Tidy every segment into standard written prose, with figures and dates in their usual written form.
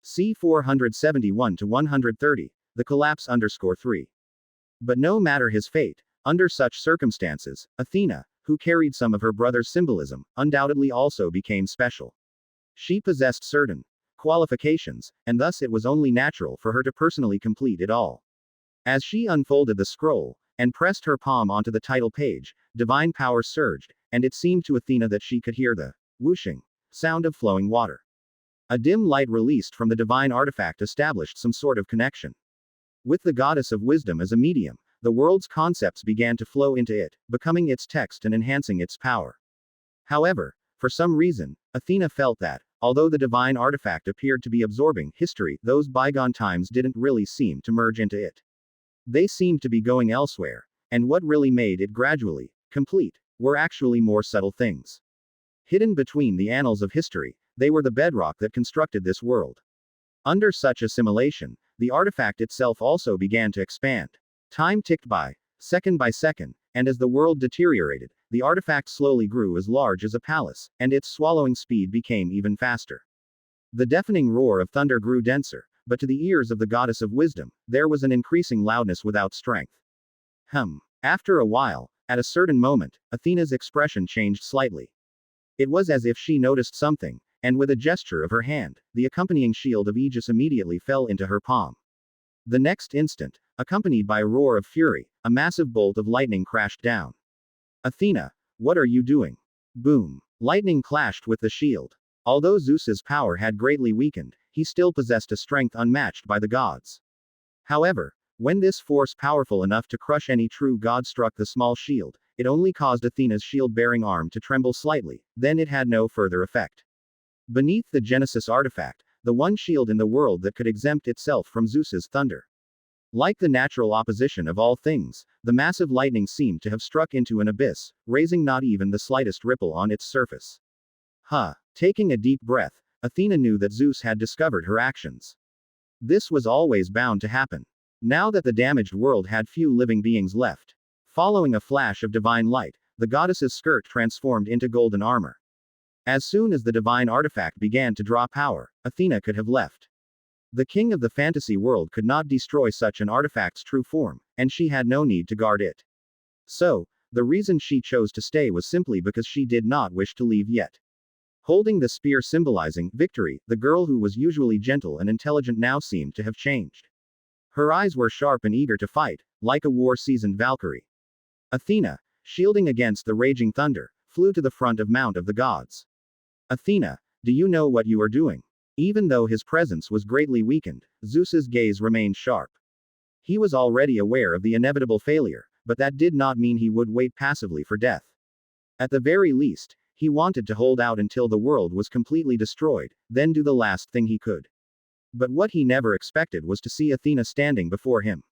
C 471 to 130, the collapse _3. But no matter his fate, under such circumstances, Athena, who carried some of her brother's symbolism, undoubtedly also became special. She possessed certain qualifications, and thus it was only natural for her to personally complete it all. As she unfolded the scroll, and pressed her palm onto the title page, divine power surged, and it seemed to Athena that she could hear the whooshing sound of flowing water. A dim light released from the divine artifact established some sort of connection. With the goddess of wisdom as a medium, the world's concepts began to flow into it, becoming its text and enhancing its power. However, for some reason, Athena felt that, although the divine artifact appeared to be absorbing history, those bygone times didn't really seem to merge into it. They seemed to be going elsewhere, and what really made it gradually complete were actually more subtle things. Hidden between the annals of history, they were the bedrock that constructed this world. Under such assimilation, the artifact itself also began to expand. Time ticked by second, and as the world deteriorated, the artifact slowly grew as large as a palace, and its swallowing speed became even faster. The deafening roar of thunder grew denser, but to the ears of the goddess of wisdom, there was an increasing loudness without strength. After a while, at a certain moment, Athena's expression changed slightly. It was as if she noticed something, and with a gesture of her hand, the accompanying shield of Aegis immediately fell into her palm. The next instant, accompanied by a roar of fury, a massive bolt of lightning crashed down. Athena, what are you doing? Boom. Lightning clashed with the shield. Although Zeus's power had greatly weakened, he still possessed a strength unmatched by the gods. However, when this force powerful enough to crush any true god struck the small shield, it only caused Athena's shield-bearing arm to tremble slightly, then it had no further effect. Beneath the Genesis artifact, the one shield in the world that could exempt itself from Zeus's thunder. Like the natural opposition of all things, the massive lightning seemed to have struck into an abyss, raising not even the slightest ripple on its surface. Taking a deep breath, Athena knew that Zeus had discovered her actions. This was always bound to happen. Now that the damaged world had few living beings left. Following a flash of divine light, the goddess's skirt transformed into golden armor. As soon as the divine artifact began to draw power, Athena could have left. The king of the fantasy world could not destroy such an artifact's true form, and she had no need to guard it. So, the reason she chose to stay was simply because she did not wish to leave yet. Holding the spear symbolizing victory, the girl who was usually gentle and intelligent now seemed to have changed. Her eyes were sharp and eager to fight, like a war-seasoned Valkyrie. Athena, shielding against the raging thunder, flew to the front of Mount of the Gods. Athena, do you know what you are doing? Even though his presence was greatly weakened, Zeus's gaze remained sharp. He was already aware of the inevitable failure, but that did not mean he would wait passively for death. At the very least, he wanted to hold out until the world was completely destroyed, then do the last thing he could. But what he never expected was to see Athena standing before him.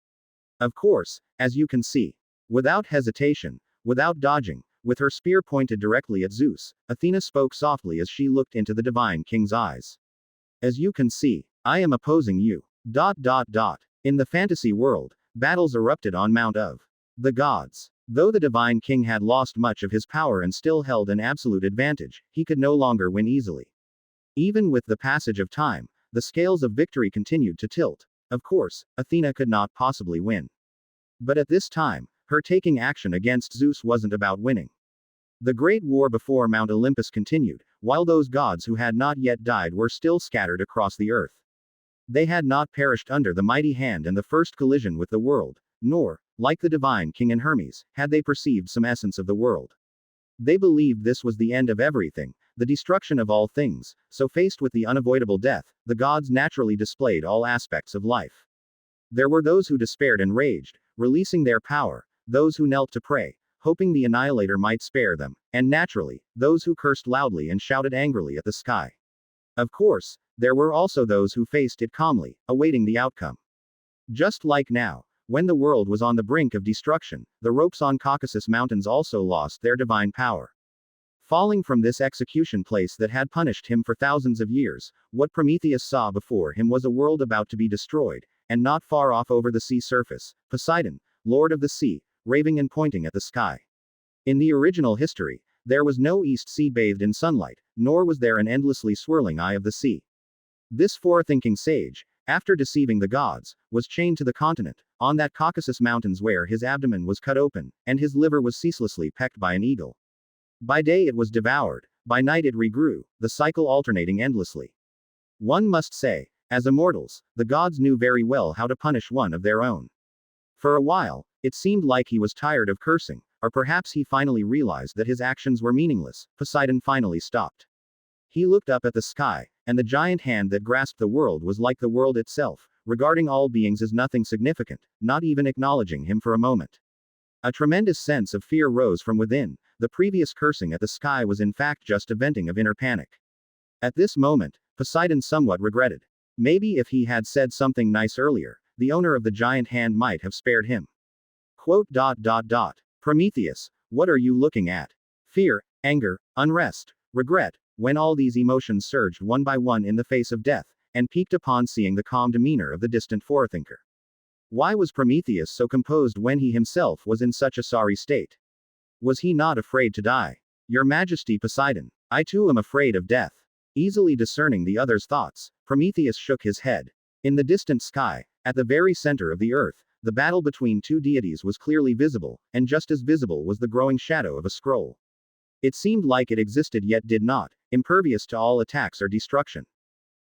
Of course, as you can see. Without hesitation, without dodging, with her spear pointed directly at Zeus, Athena spoke softly as she looked into the divine king's eyes. As you can see, I am opposing you. In the fantasy world, battles erupted on Mount of the Gods. Though the divine king had lost much of his power and still held an absolute advantage, he could no longer win easily. Even with the passage of time, the scales of victory continued to tilt. Of course, Athena could not possibly win. But at this time, her taking action against Zeus wasn't about winning. The great war before Mount Olympus continued, while those gods who had not yet died were still scattered across the earth. They had not perished under the mighty hand and the first collision with the world, nor, like the divine king and Hermes, had they perceived some essence of the world. They believed this was the end of everything, the destruction of all things, so faced with the unavoidable death, the gods naturally displayed all aspects of life. There were those who despaired and raged, releasing their power, those who knelt to pray, hoping the annihilator might spare them, and naturally, those who cursed loudly and shouted angrily at the sky. Of course, there were also those who faced it calmly, awaiting the outcome. Just like now, when the world was on the brink of destruction, the ropes on Caucasus Mountains also lost their divine power. Falling from this execution place that had punished him for thousands of years, what Prometheus saw before him was a world about to be destroyed, and not far off over the sea surface, Poseidon, lord of the sea, raving and pointing at the sky. In the original history, there was no east sea bathed in sunlight, nor was there an endlessly swirling eye of the sea. This forethinking sage, after deceiving the gods, was chained to the continent, on that Caucasus Mountains where his abdomen was cut open, and his liver was ceaselessly pecked by an eagle. By day it was devoured, by night it regrew, the cycle alternating endlessly. One must say, as immortals, the gods knew very well how to punish one of their own. For a while, it seemed like he was tired of cursing, or perhaps he finally realized that his actions were meaningless. Poseidon finally stopped. He looked up at the sky, and the giant hand that grasped the world was like the world itself, regarding all beings as nothing significant, not even acknowledging him for a moment. A tremendous sense of fear rose from within. The previous cursing at the sky was in fact just a venting of inner panic. At this moment, Poseidon somewhat regretted. Maybe if he had said something nice earlier, the owner of the giant hand might have spared him. Quote. Prometheus, what are you looking at? Fear, anger, unrest, regret, when all these emotions surged one by one in the face of death, and peaked upon seeing the calm demeanor of the distant forethinker. Why was Prometheus so composed when he himself was in such a sorry state? Was he not afraid to die? Your Majesty Poseidon, I too am afraid of death. Easily discerning the other's thoughts, Prometheus shook his head. In the distant sky, at the very center of the earth, the battle between two deities was clearly visible, and just as visible was the growing shadow of a scroll. It seemed like it existed yet did not, impervious to all attacks or destruction.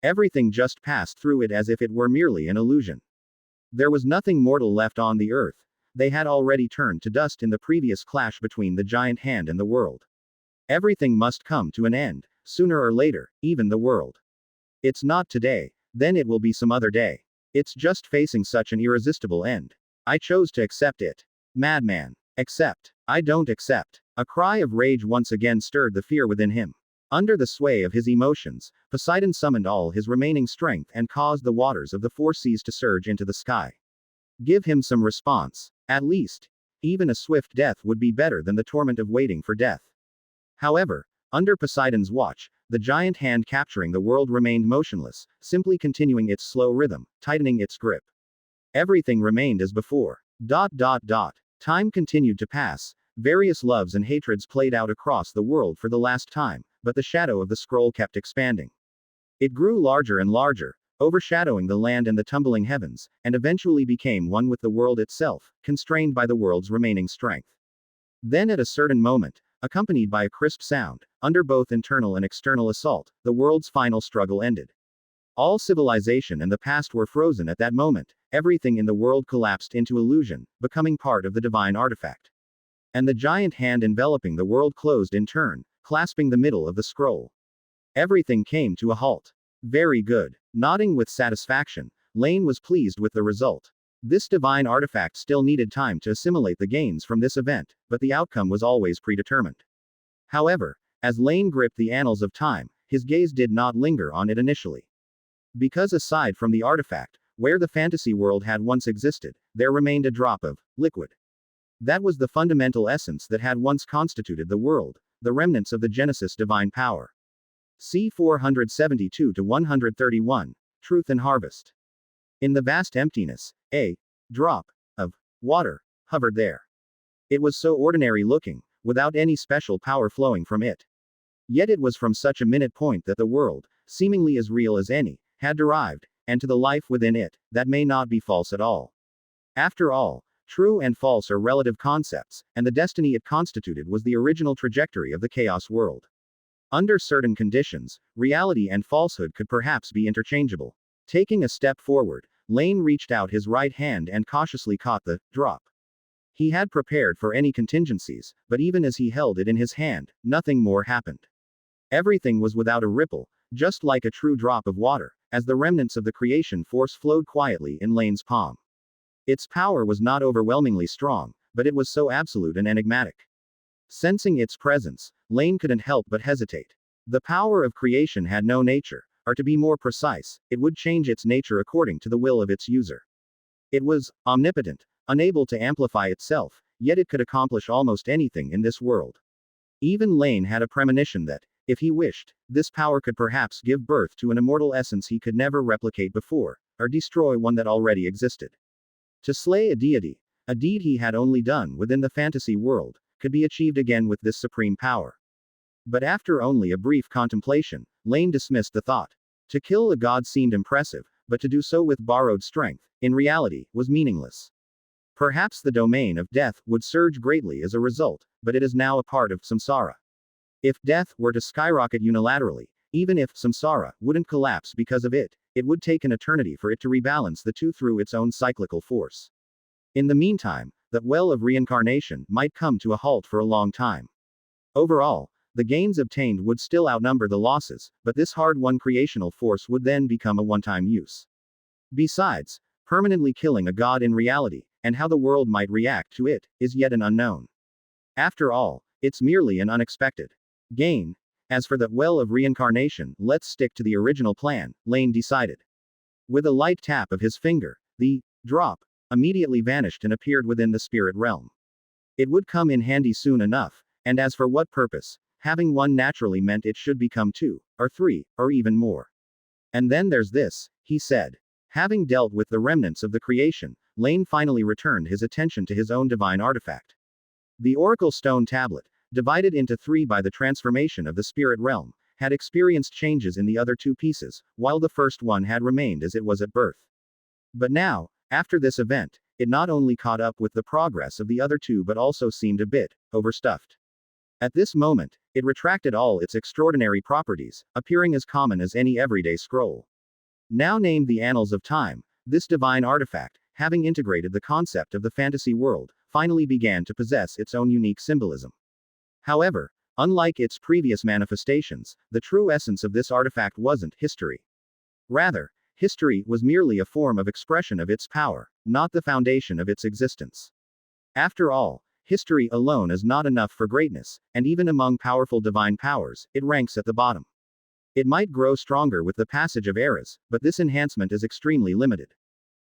Everything just passed through it as if it were merely an illusion. There was nothing mortal left on the earth. They had already turned to dust in the previous clash between the giant hand and the world. Everything must come to an end, sooner or later, even the world. It's not today, then it will be some other day. It's just facing such an irresistible end. I chose to accept it. Madman. Accept. I don't accept. A cry of rage once again stirred the fear within him. Under the sway of his emotions, Poseidon summoned all his remaining strength and caused the waters of the four seas to surge into the sky. Give him some response. At least, even a swift death would be better than the torment of waiting for death. However, under Poseidon's watch, the giant hand capturing the world remained motionless, simply continuing its slow rhythm, tightening its grip. Everything remained as before. Time continued to pass. Various loves and hatreds played out across the world for the last time, but the shadow of the scroll kept expanding. It grew larger and larger, overshadowing the land and the tumbling heavens, and eventually became one with the world itself, constrained by the world's remaining strength. Then at a certain moment, accompanied by a crisp sound, under both internal and external assault, the world's final struggle ended. All civilization and the past were frozen at that moment. Everything in the world collapsed into illusion, becoming part of the divine artifact. And the giant hand enveloping the world closed in turn, clasping the middle of the scroll. Everything came to a halt. Very good. Nodding with satisfaction, Laine was pleased with the result. This divine artifact still needed time to assimilate the gains from this event, but the outcome was always predetermined. However, as Laine gripped the annals of time, his gaze did not linger on it initially. Because aside from the artifact, where the fantasy world had once existed, there remained a drop of liquid. That was the fundamental essence that had once constituted the world, the remnants of the Genesis divine power. C 472-131, Truth and Harvest. In the vast emptiness, a drop of water hovered there. It was so ordinary looking, without any special power flowing from it. Yet it was from such a minute point that the world, seemingly as real as any, had derived, and to the life within it, that may not be false at all. After all, true and false are relative concepts, and the destiny it constituted was the original trajectory of the chaos world. Under certain conditions, reality and falsehood could perhaps be interchangeable. Taking a step forward, Laine reached out his right hand and cautiously caught the drop. He had prepared for any contingencies, but even as he held it in his hand, nothing more happened. Everything was without a ripple, just like a true drop of water, as the remnants of the creation force flowed quietly in Laine's palm. Its power was not overwhelmingly strong, but it was so absolute and enigmatic. Sensing its presence, Laine couldn't help but hesitate. The power of creation had no nature, or to be more precise, it would change its nature according to the will of its user. It was omnipotent, unable to amplify itself, yet it could accomplish almost anything in this world. Even Laine had a premonition that, if he wished, this power could perhaps give birth to an immortal essence he could never replicate before, or destroy one that already existed. To slay a deity, a deed he had only done within the fantasy world, could be achieved again with this supreme power. But after only a brief contemplation, Laine dismissed the thought. To kill a god seemed impressive, but to do so with borrowed strength, in reality, was meaningless. Perhaps the domain of death would surge greatly as a result, but it is now a part of samsara. If death were to skyrocket unilaterally, even if samsara wouldn't collapse because of it, it would take an eternity for it to rebalance the two through its own cyclical force. In the meantime, that well of reincarnation might come to a halt for a long time. Overall, the gains obtained would still outnumber the losses, but this hard-won creational force would then become a one-time use. Besides, permanently killing a god in reality, and how the world might react to it, is yet an unknown. After all, it's merely an unexpected gain. As for that well of reincarnation, let's stick to the original plan, Laine decided. With a light tap of his finger, the drop immediately vanished and appeared within the spirit realm. It would come in handy soon enough, and as for what purpose, having one naturally meant it should become two, or three, or even more. And then there's this, he said. Having dealt with the remnants of the creation, Laine finally returned his attention to his own divine artifact. The Oracle Stone Tablet, divided into three by the transformation of the spirit realm, had experienced changes in the other two pieces, while the first one had remained as it was at birth. But now, after this event, it not only caught up with the progress of the other two but also seemed a bit overstuffed. At this moment, it retracted all its extraordinary properties, appearing as common as any everyday scroll. Now named the Annals of Time, this divine artifact, having integrated the concept of the fantasy world, finally began to possess its own unique symbolism. However, unlike its previous manifestations, the true essence of this artifact wasn't history. Rather, history was merely a form of expression of its power, not the foundation of its existence. After all, history alone is not enough for greatness, and even among powerful divine powers, it ranks at the bottom. It might grow stronger with the passage of eras, but this enhancement is extremely limited.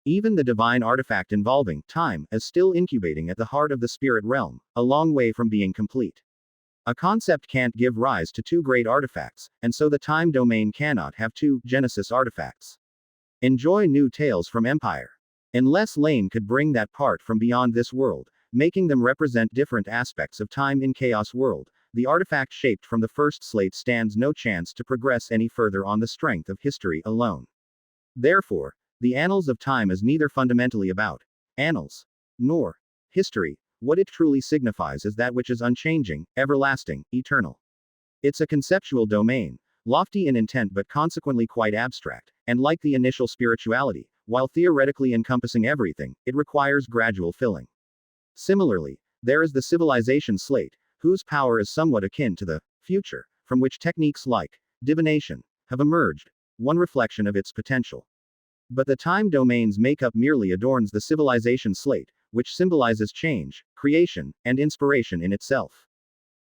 Even the divine artifact involving time is still incubating at the heart of the spirit realm, a long way from being complete. A concept can't give rise to two great artifacts, and so the time domain cannot have two Genesis artifacts. Enjoy new tales from Empire. Unless Laine could bring that part from beyond this world, making them represent different aspects of time in Chaos World, the artifact shaped from the first slate stands no chance to progress any further on the strength of history alone. Therefore, the Annals of Time is neither fundamentally about annals nor history. What it truly signifies is that which is unchanging, everlasting, eternal. It's a conceptual domain, lofty in intent but consequently quite abstract, and like the initial spirituality, while theoretically encompassing everything, it requires gradual filling. Similarly, there is the civilization slate, whose power is somewhat akin to the future, from which techniques like divination have emerged, one reflection of its potential. But the time domain's makeup merely adorns the civilization slate, which symbolizes change, creation, and inspiration in itself.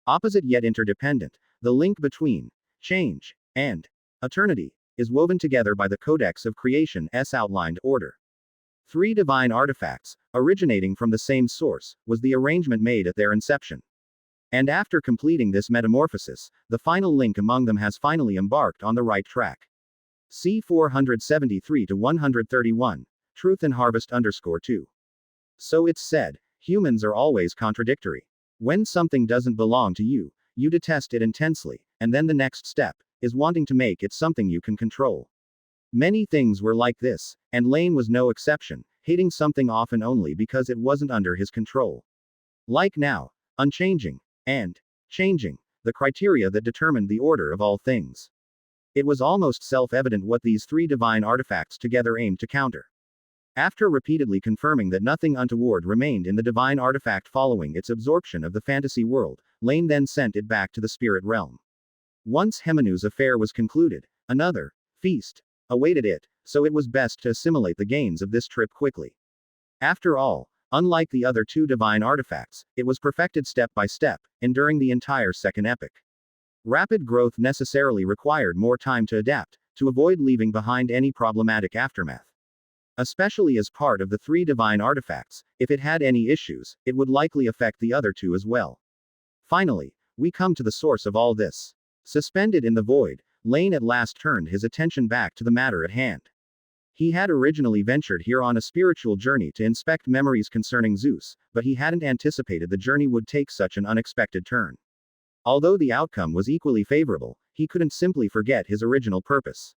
Opposite yet interdependent, the link between change and eternity is woven together by the codex of creation's outlined order. Three divine artifacts, originating from the same source, was the arrangement made at their inception. And after completing this metamorphosis, the final link among them has finally embarked on the right track. C 473 to 131, Truth and Harvest _2. So it's said, humans are always contradictory. When something doesn't belong to you, you detest it intensely, and then the next step is wanting to make it something you can control. Many things were like this, and Laine was no exception, hating something often only because it wasn't under his control. Like now, unchanging and changing, the criteria that determined the order of all things. It was almost self-evident what these three divine artifacts together aimed to counter. After repeatedly confirming that nothing untoward remained in the divine artifact following its absorption of the fantasy world, Laine then sent it back to the spirit realm. Once Hemenu's affair was concluded, another feast awaited it, so it was best to assimilate the gains of this trip quickly. After all, unlike the other two divine artifacts, it was perfected step by step, enduring the entire second epoch. Rapid growth necessarily required more time to adapt, to avoid leaving behind any problematic aftermath. Especially as part of the three divine artifacts, if it had any issues, it would likely affect the other two as well. Finally, we come to the source of all this. Suspended in the void, Laine at last turned his attention back to the matter at hand. He had originally ventured here on a spiritual journey to inspect memories concerning Zeus, but he hadn't anticipated the journey would take such an unexpected turn. Although the outcome was equally favorable, he couldn't simply forget his original purpose.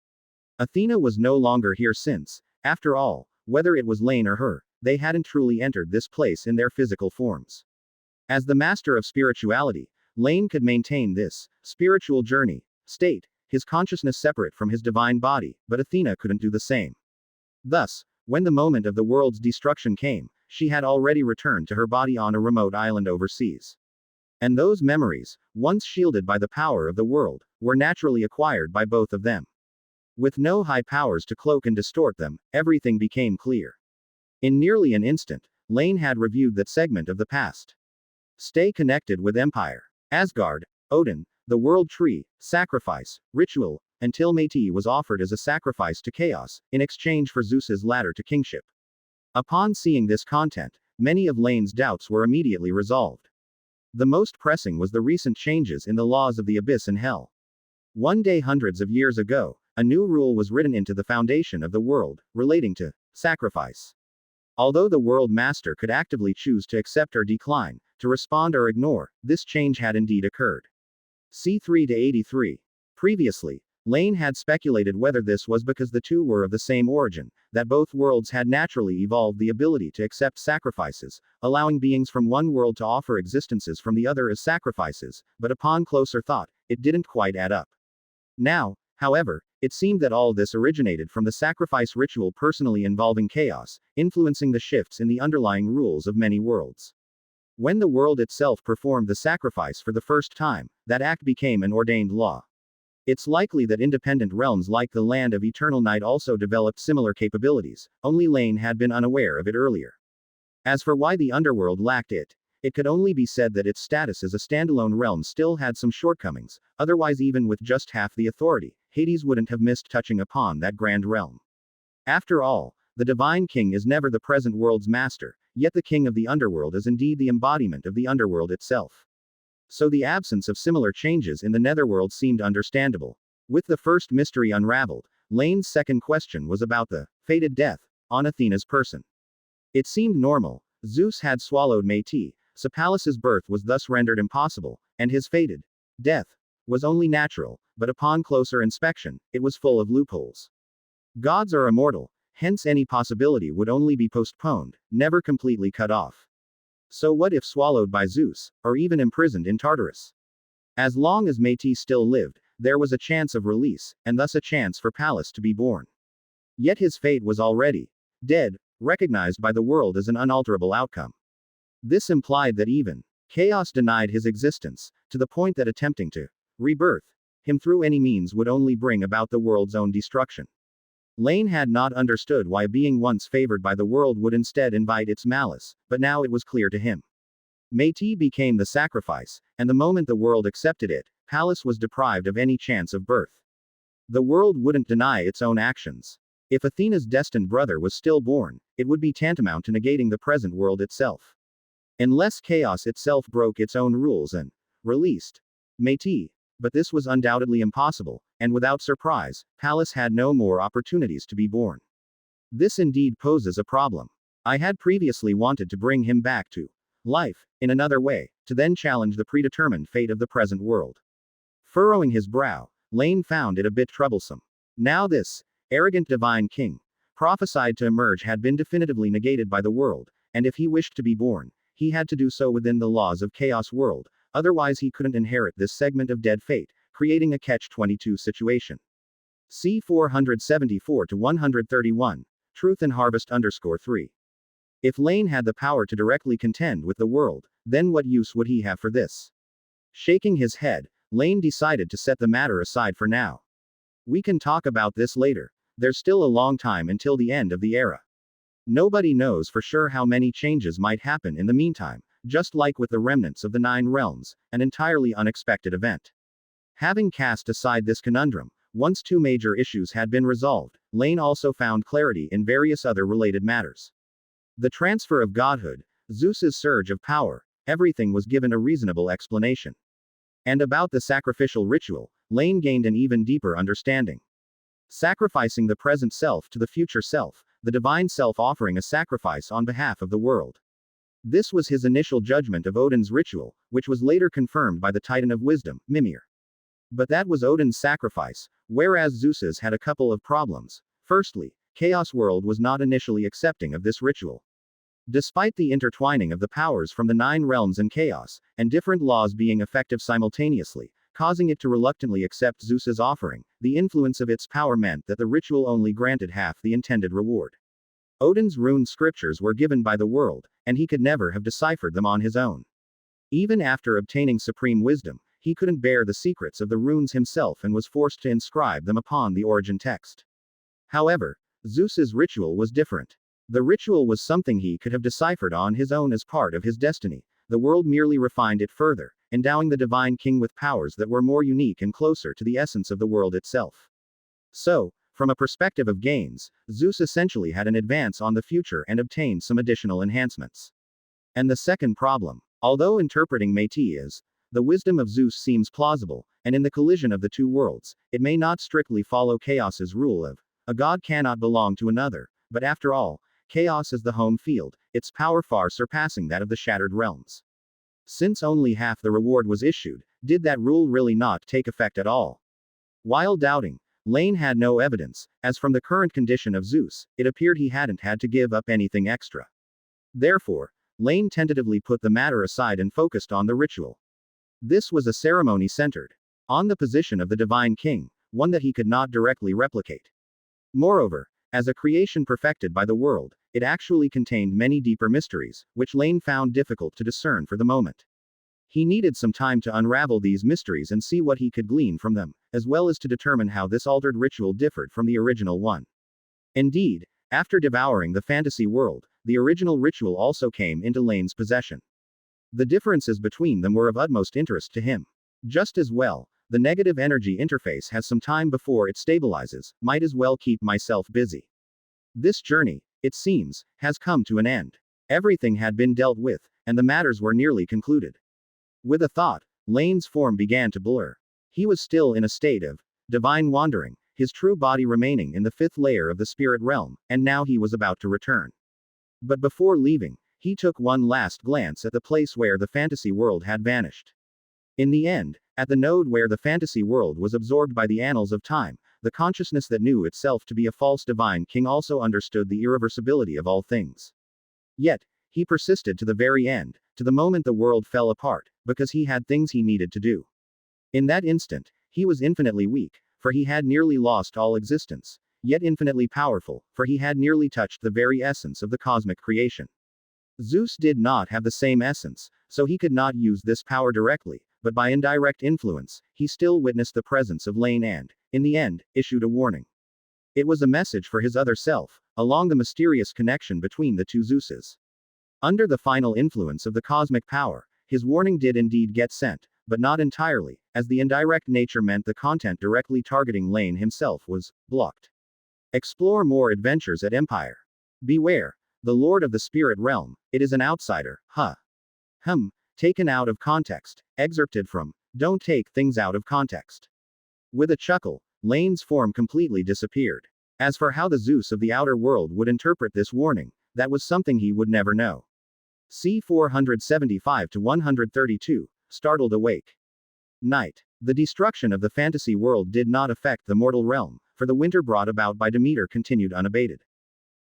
Athena was no longer here since, after all, whether it was Laine or her, they hadn't truly entered this place in their physical forms. As the master of spirituality, Laine could maintain this spiritual journey state, his consciousness separate from his divine body, but Athena couldn't do the same. Thus, when the moment of the world's destruction came, she had already returned to her body on a remote island overseas. And those memories, once shielded by the power of the world, were naturally acquired by both of them. With no high powers to cloak and distort them, everything became clear. In nearly an instant, Laine had reviewed that segment of the past. Stay connected with Empire, Asgard, Odin, the World Tree, sacrifice, ritual, until Métis was offered as a sacrifice to chaos, in exchange for Zeus's ladder to kingship. Upon seeing this content, many of Laine's doubts were immediately resolved. The most pressing was the recent changes in the laws of the abyss and hell. One day hundreds of years ago, a new rule was written into the foundation of the world, relating to sacrifice. Although the world master could actively choose to accept or decline, to respond or ignore, this change had indeed occurred. C3 to 83. Previously, Laine had speculated whether this was because the two were of the same origin, that both worlds had naturally evolved the ability to accept sacrifices, allowing beings from one world to offer existences from the other as sacrifices, but upon closer thought, it didn't quite add up. Now, however, it seemed that all this originated from the sacrifice ritual personally involving chaos, influencing the shifts in the underlying rules of many worlds. When the world itself performed the sacrifice for the first time, that act became an ordained law. It's likely that independent realms like the Land of Eternal Night also developed similar capabilities, only Laine had been unaware of it earlier. As for why the Underworld lacked it, it could only be said that its status as a standalone realm still had some shortcomings, otherwise even with just half the authority, Hades wouldn't have missed touching upon that grand realm. After all, the Divine King is never the present world's master, yet the King of the Underworld is indeed the embodiment of the Underworld itself. So the absence of similar changes in the Netherworld seemed understandable. With the first mystery unraveled, Laine's second question was about the fated death on Athena's person. It seemed normal. Zeus had swallowed Métis, so Pallas's birth was thus rendered impossible, and his fated death was only natural, but upon closer inspection, it was full of loopholes. Gods are immortal, hence any possibility would only be postponed, never completely cut off. So what if swallowed by Zeus, or even imprisoned in Tartarus? As long as Métis still lived, there was a chance of release, and thus a chance for Pallas to be born. Yet his fate was already dead, recognized by the world as an unalterable outcome. This implied that even chaos denied his existence, to the point that attempting to rebirth him through any means would only bring about the world's own destruction. Laine had not understood why being once favored by the world would instead invite its malice, but now it was clear to him. Métis became the sacrifice, and the moment the world accepted it, Pallas was deprived of any chance of birth. The world wouldn't deny its own actions. If Athena's destined brother was still born, it would be tantamount to negating the present world itself. Unless chaos itself broke its own rules and released Métis. But this was undoubtedly impossible, and without surprise, Pallas had no more opportunities to be born. This indeed poses a problem. I had previously wanted to bring him back to life, in another way, to then challenge the predetermined fate of the present world. Furrowing his brow, Laine found it a bit troublesome. Now this arrogant divine king, prophesied to emerge, had been definitively negated by the world, and if he wished to be born, he had to do so within the laws of Chaos World. Otherwise he couldn't inherit this segment of dead fate, creating a catch-22 situation. C 474 to 131. Truth and Harvest _3. If Laine had the power to directly contend with the world, then what use would he have for this? Shaking his head, Laine decided to set the matter aside for now. We can talk about this later. There's still a long time until the end of the era. Nobody knows for sure how many changes might happen in the meantime. Just like with the remnants of the 9 realms, an entirely unexpected event. Having cast aside this conundrum, once 2 major issues had been resolved, Laine also found clarity in various other related matters. The transfer of godhood, Zeus's surge of power, everything was given a reasonable explanation. And about the sacrificial ritual, Laine gained an even deeper understanding. Sacrificing the present self to the future self, the divine self offering a sacrifice on behalf of the world. This was his initial judgment of Odin's ritual, which was later confirmed by the Titan of Wisdom, Mimir. But that was Odin's sacrifice, whereas Zeus's had a couple of problems. Firstly, Chaos World was not initially accepting of this ritual. Despite the intertwining of the powers from the 9 realms and chaos, and different laws being effective simultaneously, causing it to reluctantly accept Zeus's offering, the influence of its power meant that the ritual only granted half the intended reward. Odin's rune scriptures were given by the world, and he could never have deciphered them on his own. Even after obtaining supreme wisdom, he couldn't bear the secrets of the runes himself and was forced to inscribe them upon the origin text. However, Zeus's ritual was different. The ritual was something he could have deciphered on his own as part of his destiny. The world merely refined it further, endowing the divine king with powers that were more unique and closer to the essence of the world itself. So, from a perspective of gains, Zeus essentially had an advance on the future and obtained some additional enhancements. And the second problem, although interpreting Métis as the wisdom of Zeus seems plausible, and in the collision of the two worlds, it may not strictly follow Chaos's rule of a god cannot belong to another, but after all, Chaos is the home field, its power far surpassing that of the shattered realms. Since only half the reward was issued, did that rule really not take effect at all? While doubting, Laine had no evidence, as from the current condition of Zeus, it appeared he hadn't had to give up anything extra. Therefore, Laine tentatively put the matter aside and focused on the ritual. This was a ceremony centered on the position of the divine king, one that he could not directly replicate. Moreover, as a creation perfected by the world, it actually contained many deeper mysteries, which Laine found difficult to discern for the moment. He needed some time to unravel these mysteries and see what he could glean from them, as well as to determine how this altered ritual differed from the original one. Indeed, after devouring the fantasy world, the original ritual also came into Laine's possession. The differences between them were of utmost interest to him. Just as well, the negative energy interface has some time before it stabilizes, might as well keep myself busy. This journey, it seems, has come to an end. Everything had been dealt with, and the matters were nearly concluded. With a thought, Laine's form began to blur. He was still in a state of divine wandering, his true body remaining in the 5th layer of the spirit realm, and now he was about to return. But before leaving, he took one last glance at the place where the fantasy world had vanished. In the end, at the node where the fantasy world was absorbed by the annals of time, the consciousness that knew itself to be a false divine king also understood the irreversibility of all things. Yet, he persisted to the very end, to the moment the world fell apart, because he had things he needed to do. In that instant, he was infinitely weak, for he had nearly lost all existence, yet infinitely powerful, for he had nearly touched the very essence of the cosmic creation. Zeus did not have the same essence, so he could not use this power directly, but by indirect influence, he still witnessed the presence of Laine and, in the end, issued a warning. It was a message for his other self, along the mysterious connection between the two Zeuses. Under the final influence of the cosmic power, his warning did indeed get sent, but not entirely, as the indirect nature meant the content directly targeting Laine himself was blocked. Explore more adventures at Empire. Beware, the Lord of the Spirit Realm, it is an outsider, taken out of context, excerpted from, Don't Take Things Out of Context. With a chuckle, Laine's form completely disappeared. As for how the Zeus of the outer world would interpret this warning, that was something he would never know. C 475-132, Startled Awake. Night. The destruction of the fantasy world did not affect the mortal realm, for the winter brought about by Demeter continued unabated.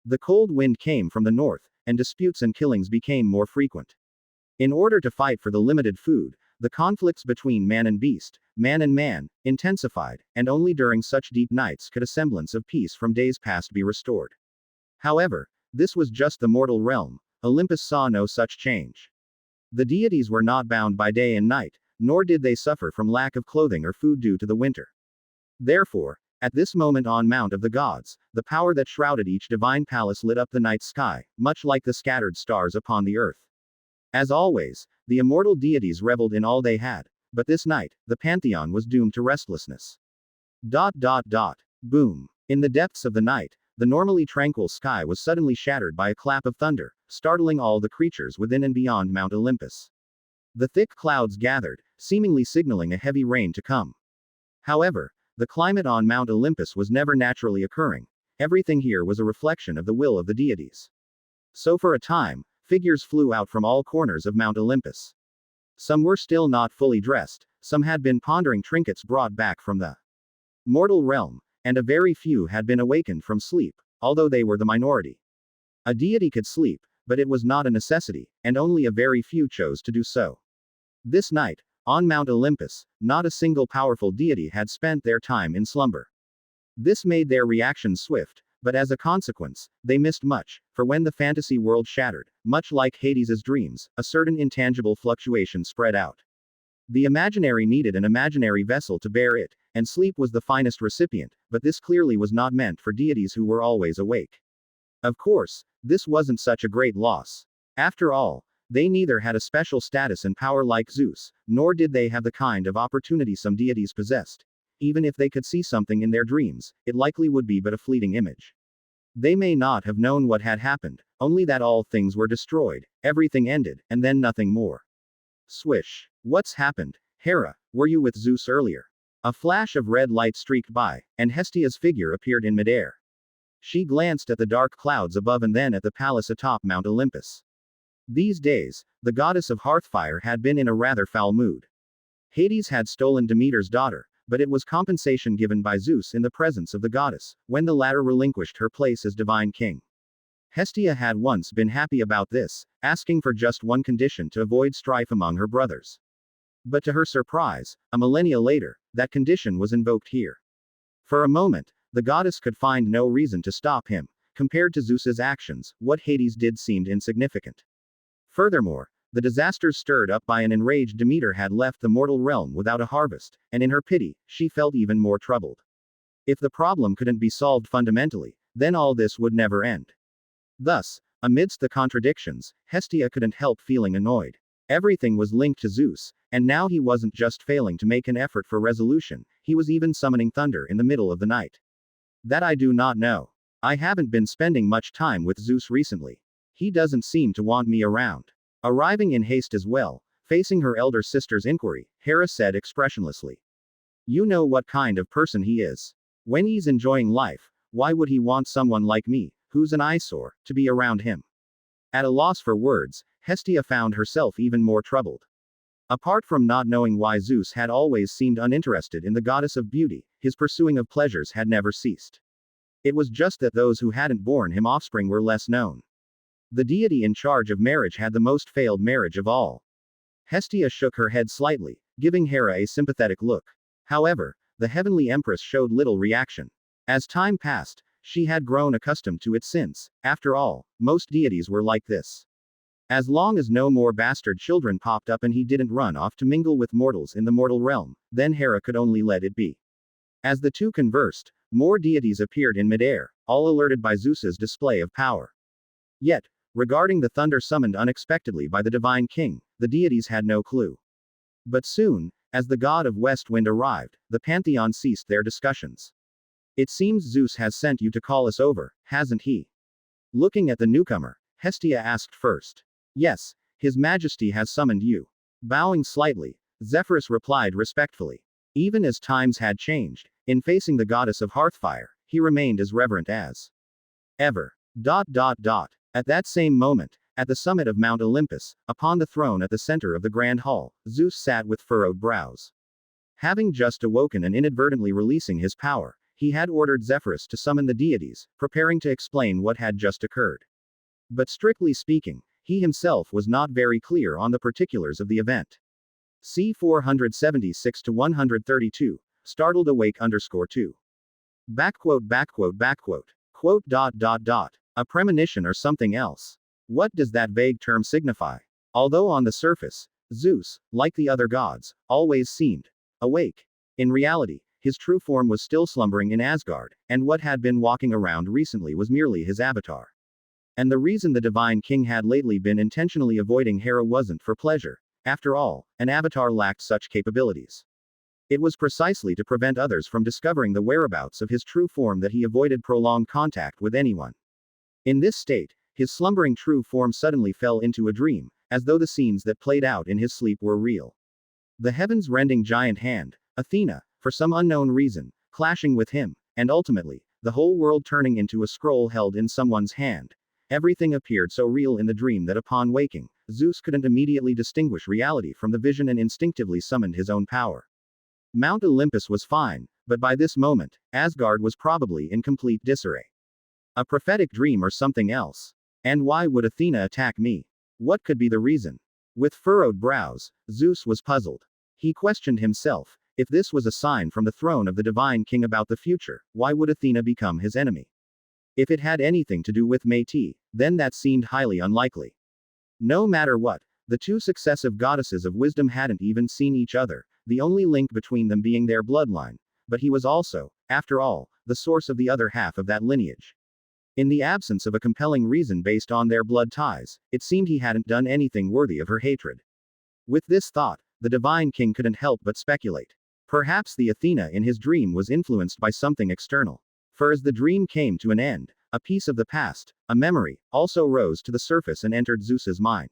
The cold wind came from the north, and disputes and killings became more frequent. In order to fight for the limited food, the conflicts between man and beast, man and man, intensified, and only during such deep nights could a semblance of peace from days past be restored. However, this was just the mortal realm. Olympus saw no such change. The deities were not bound by day and night, nor did they suffer from lack of clothing or food due to the winter. Therefore, at this moment on Mount of the Gods, the power that shrouded each divine palace lit up the night sky, much like the scattered stars upon the earth. As always, the immortal deities reveled in all they had, but this night, the pantheon was doomed to restlessness. Boom. In the depths of the night, the normally tranquil sky was suddenly shattered by a clap of thunder, startling all the creatures within and beyond Mount Olympus. The thick clouds gathered, seemingly signaling a heavy rain to come. However, the climate on Mount Olympus was never naturally occurring. Everything here was a reflection of the will of the deities. So for a time, figures flew out from all corners of Mount Olympus. Some were still not fully dressed, some had been pondering trinkets brought back from the mortal realm, and a very few had been awakened from sleep, although they were the minority. A deity could sleep, but it was not a necessity, and only a very few chose to do so. This night, on Mount Olympus, not a single powerful deity had spent their time in slumber. This made their reactions swift, but as a consequence, they missed much, for when the fantasy world shattered, much like Hades's dreams, a certain intangible fluctuation spread out. The imaginary needed an imaginary vessel to bear it, and sleep was the finest recipient, but this clearly was not meant for deities who were always awake. Of course, this wasn't such a great loss. After all, they neither had a special status and power like Zeus, nor did they have the kind of opportunity some deities possessed. Even if they could see something in their dreams, it likely would be but a fleeting image. They may not have known what had happened, only that all things were destroyed, everything ended, and then nothing more. Swish. What's happened? Hera, were you with Zeus earlier? A flash of red light streaked by, and Hestia's figure appeared in midair. She glanced at the dark clouds above and then at the palace atop Mount Olympus. These days, the goddess of Hearthfire had been in a rather foul mood. Hades had stolen Demeter's daughter, but it was compensation given by Zeus in the presence of the goddess, when the latter relinquished her place as divine king. Hestia had once been happy about this, asking for just one condition to avoid strife among her brothers. But to her surprise, a millennia later, that condition was invoked here. For a moment, the goddess could find no reason to stop him. Compared to Zeus's actions, what Hades did seemed insignificant. Furthermore, the disasters stirred up by an enraged Demeter had left the mortal realm without a harvest, and in her pity, she felt even more troubled. If the problem couldn't be solved fundamentally, then all this would never end. Thus, amidst the contradictions, Hestia couldn't help feeling annoyed. Everything was linked to Zeus, and now he wasn't just failing to make an effort for resolution, he was even summoning thunder in the middle of the night. That I do not know. I haven't been spending much time with Zeus recently. He doesn't seem to want me around. Arriving in haste as well, facing her elder sister's inquiry, Hera said expressionlessly. You know what kind of person he is. When he's enjoying life, why would he want someone like me, who's an eyesore, to be around him? At a loss for words, Hestia found herself even more troubled. Apart from not knowing why Zeus had always seemed uninterested in the goddess of beauty, his pursuing of pleasures had never ceased. It was just that those who hadn't borne him offspring were less known. The deity in charge of marriage had the most failed marriage of all. Hestia shook her head slightly, giving Hera a sympathetic look. However, the heavenly empress showed little reaction. As time passed, she had grown accustomed to it since, after all, most deities were like this. As long as no more bastard children popped up and he didn't run off to mingle with mortals in the mortal realm, then Hera could only let it be. As the two conversed, more deities appeared in midair, all alerted by Zeus's display of power. Yet, regarding the thunder summoned unexpectedly by the divine king, the deities had no clue. But soon, as the god of West Wind arrived, the pantheon ceased their discussions. It seems Zeus has sent you to call us over, hasn't he? Looking at the newcomer, Hestia asked first. Yes, his majesty has summoned you. Bowing slightly, Zephyrus replied respectfully. Even as times had changed, in facing the goddess of Hearthfire, he remained as reverent as ever. At that same moment, at the summit of Mount Olympus, upon the throne at the center of the grand hall, Zeus sat with furrowed brows. Having just awoken and inadvertently releasing his power, he had ordered Zephyrus to summon the deities, preparing to explain what had just occurred. But strictly speaking, he himself was not very clear on the particulars of the event. C 476-132, Startled awake _2. Quote. A premonition or something else. What does that vague term signify? Although on the surface, Zeus, like the other gods, always seemed awake. In reality, his true form was still slumbering in Asgard, and what had been walking around recently was merely his avatar. And the reason the divine king had lately been intentionally avoiding Hera wasn't for pleasure. After all, an avatar lacked such capabilities. It was precisely to prevent others from discovering the whereabouts of his true form that he avoided prolonged contact with anyone. In this state, his slumbering true form suddenly fell into a dream, as though the scenes that played out in his sleep were real. The heavens-rending giant hand, Athena, for some unknown reason, clashing with him, and ultimately, the whole world turning into a scroll held in someone's hand. Everything appeared so real in the dream that upon waking, Zeus couldn't immediately distinguish reality from the vision and instinctively summoned his own power. Mount Olympus was fine, but by this moment, Asgard was probably in complete disarray. A prophetic dream or something else? And why would Athena attack me? What could be the reason? With furrowed brows, Zeus was puzzled. He questioned himself. If this was a sign from the throne of the divine king about the future, why would Athena become his enemy? If it had anything to do with Métis, then that seemed highly unlikely. No matter what, the two successive goddesses of wisdom hadn't even seen each other, the only link between them being their bloodline, but he was also, after all, the source of the other half of that lineage. In the absence of a compelling reason based on their blood ties, it seemed he hadn't done anything worthy of her hatred. With this thought, the divine king couldn't help but speculate. Perhaps the Athena in his dream was influenced by something external. For as the dream came to an end, a piece of the past, a memory, also rose to the surface and entered Zeus's mind.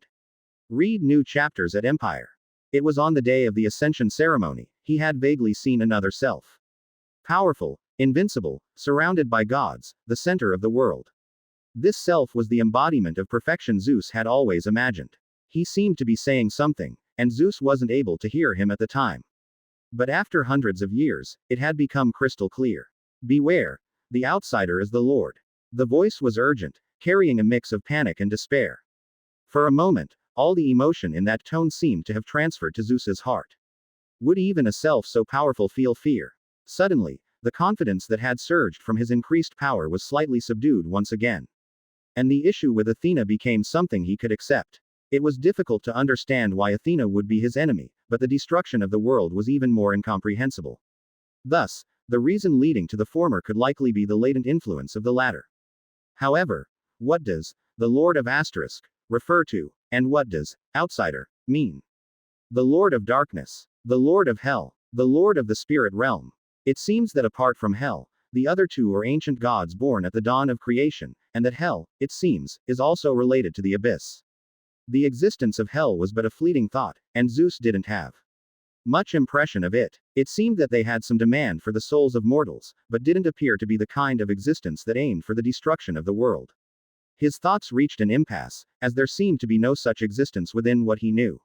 Read new chapters at Empire. It was on the day of the Ascension ceremony, he had vaguely seen another self. Powerful, invincible, surrounded by gods, the center of the world. This self was the embodiment of perfection Zeus had always imagined. He seemed to be saying something, and Zeus wasn't able to hear him at the time. But after hundreds of years, it had become crystal clear. Beware, the outsider is the Lord. The voice was urgent, carrying a mix of panic and despair. For a moment, all the emotion in that tone seemed to have transferred to Zeus's heart. Would even a self so powerful feel fear? Suddenly, the confidence that had surged from his increased power was slightly subdued once again. And the issue with Athena became something he could accept. It was difficult to understand why Athena would be his enemy, but the destruction of the world was even more incomprehensible. Thus, the reason leading to the former could likely be the latent influence of the latter. However, what does the Lord of Asterisk refer to, and what does outsider mean? The Lord of Darkness, the Lord of Hell, the Lord of the Spirit Realm. It seems that apart from Hell, the other two are ancient gods born at the dawn of creation, and that Hell, it seems, is also related to the abyss. The existence of Hell was but a fleeting thought, and Zeus didn't have much impression of it. It seemed that they had some demand for the souls of mortals, but didn't appear to be the kind of existence that aimed for the destruction of the world. His thoughts reached an impasse, as there seemed to be no such existence within what he knew.